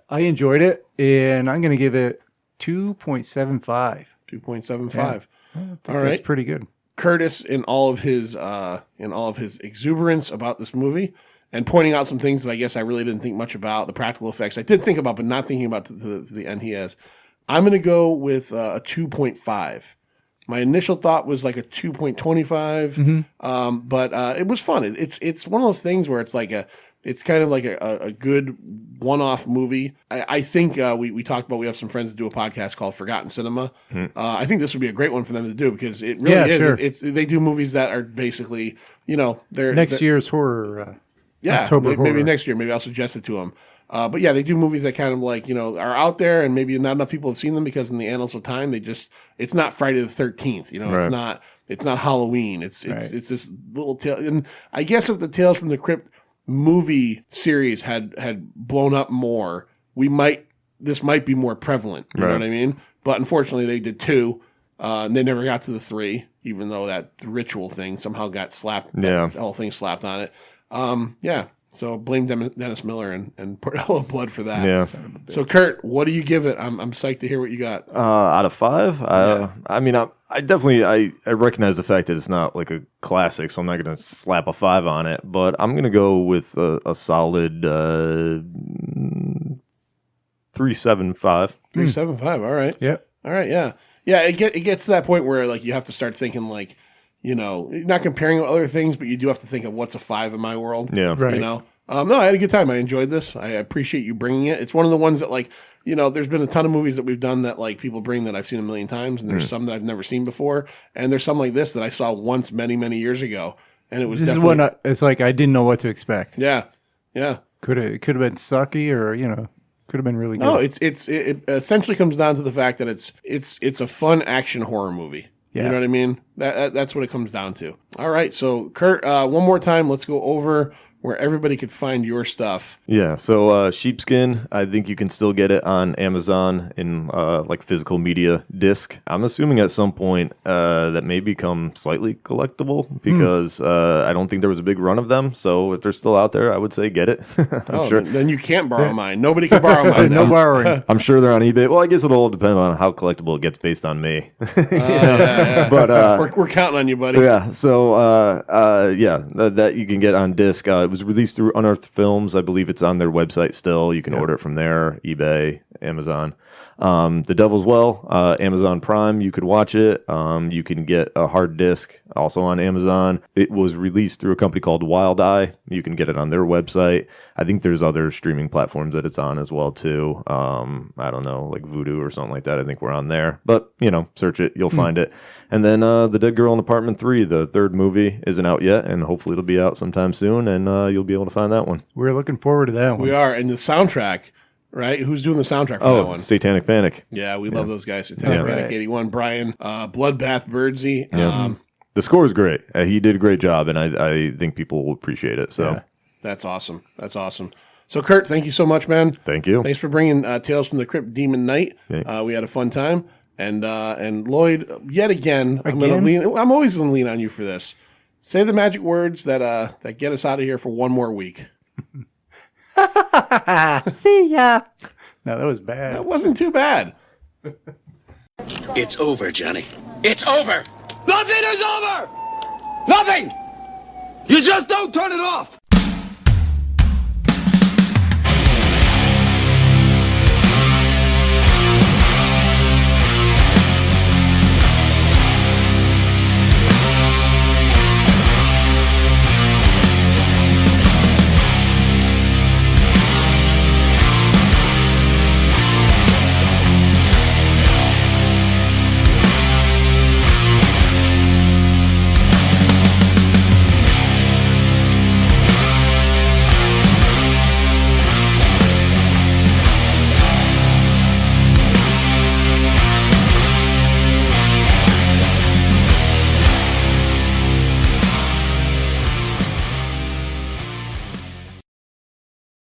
I enjoyed it, and I'm going to give it 2.75. 2.75. Yeah. All right. That's pretty good. Curtis, in all of his exuberance about this movie, and pointing out some things that I guess I really didn't think much about, the practical effects I did think about, but not thinking about to the end he has. I'm going to go with a 2.5. My initial thought was like a 2.25, but it was fun. It's one of those things where it's like it's kind of like a good one-off movie. I think we talked about, we have some friends that do a podcast called Forgotten Cinema. I think this would be a great one for them to do because it really is. Sure. They do movies that are basically, they're Next year's horror. October maybe horror. next year. Maybe I'll suggest it to them. But yeah, they do movies that kind of like, are out there and maybe not enough people have seen them because in the annals of time, it's not Friday the 13th, Right. it's not Halloween. It's this little tale. And I guess if the Tales from the Crypt movie series had blown up more, this might be more prevalent. You know what I mean? But unfortunately they did 2, and they never got to the 3, even though that ritual thing somehow got slapped. Yeah. The whole thing slapped on it. So blame Dennis Miller and put a little blood for that. Yeah. So Kurt, what do you give it? I'm psyched to hear what you got. Out of 5, I mean, I definitely I recognize the fact that it's not like a classic, so I'm not going to slap a 5 on it. But I'm going to go with a solid 3.75. 3.75. All right. Yep. All right. Yeah. Yeah. It gets to that point where like you have to start thinking like, not comparing with other things, but you do have to think of what's a 5 in my world. Yeah. Right. No, I had a good time. I enjoyed this. I appreciate you bringing it. It's one of the ones that like, there's been a ton of movies that we've done that like people bring that I've seen a million times, and there's some that I've never seen before, and there's some like this that I saw once many, many years ago, and it was This is definitely, one. It's like I didn't know what to expect. yeah. Could have been sucky, or could have been really good. No, it essentially comes down to the fact that it's a fun action horror movie. Yeah. You know what I mean? That's what it comes down to. All right, so Kurt, one more time, let's go over where everybody could find your stuff. Yeah, so Sheepskin, I think you can still get it on Amazon in like physical media disc. I'm assuming at some point that may become slightly collectible because I don't think there was a big run of them. So if they're still out there, I would say get it. I'm sure. Then you can't borrow mine. Nobody can borrow mine. No now. borrowing. I'm sure they're on eBay. Well, I guess it'll all depend on how collectible it gets based on me. Yeah. But We're counting on you, buddy. yeah, so that you can get on disc. It was released through Unearthed Films. I believe it's on their website still. You can order it from there, eBay, Amazon. The Devil's Well, Amazon Prime, you could watch it. You can get a hard disc also on Amazon. It was released through a company called Wild Eye. You can get it on their website. I think there's other streaming platforms that it's on as well too. I don't know, like Vudu or something like that. I think we're on there. But, search it, you'll find it. And then The Dead Girl in Apartment 3, the third movie, isn't out yet, and hopefully it'll be out sometime soon, and you'll be able to find that one. We're looking forward to that one. We are. And the soundtrack, right? Who's doing the soundtrack for that one? Satanic Panic. Yeah, we love those guys. Satanic Panic Right. 81, Brian, Bloodbath Birdsey. The score is great. He did a great job, and I think people will appreciate it. So Yeah. That's awesome. That's awesome. So, Kurt, thank you so much, man. thank you. Thanks for bringing Tales from the Crypt Demon Knight. Yeah. We had a fun time. And Lloyd, yet again, I'm always going to lean on you for this. Say the magic words that get us out of here for one more week. See ya. No, that was bad. That wasn't too bad. It's over, Johnny. It's over! Nothing is over! Nothing! You just don't turn it off!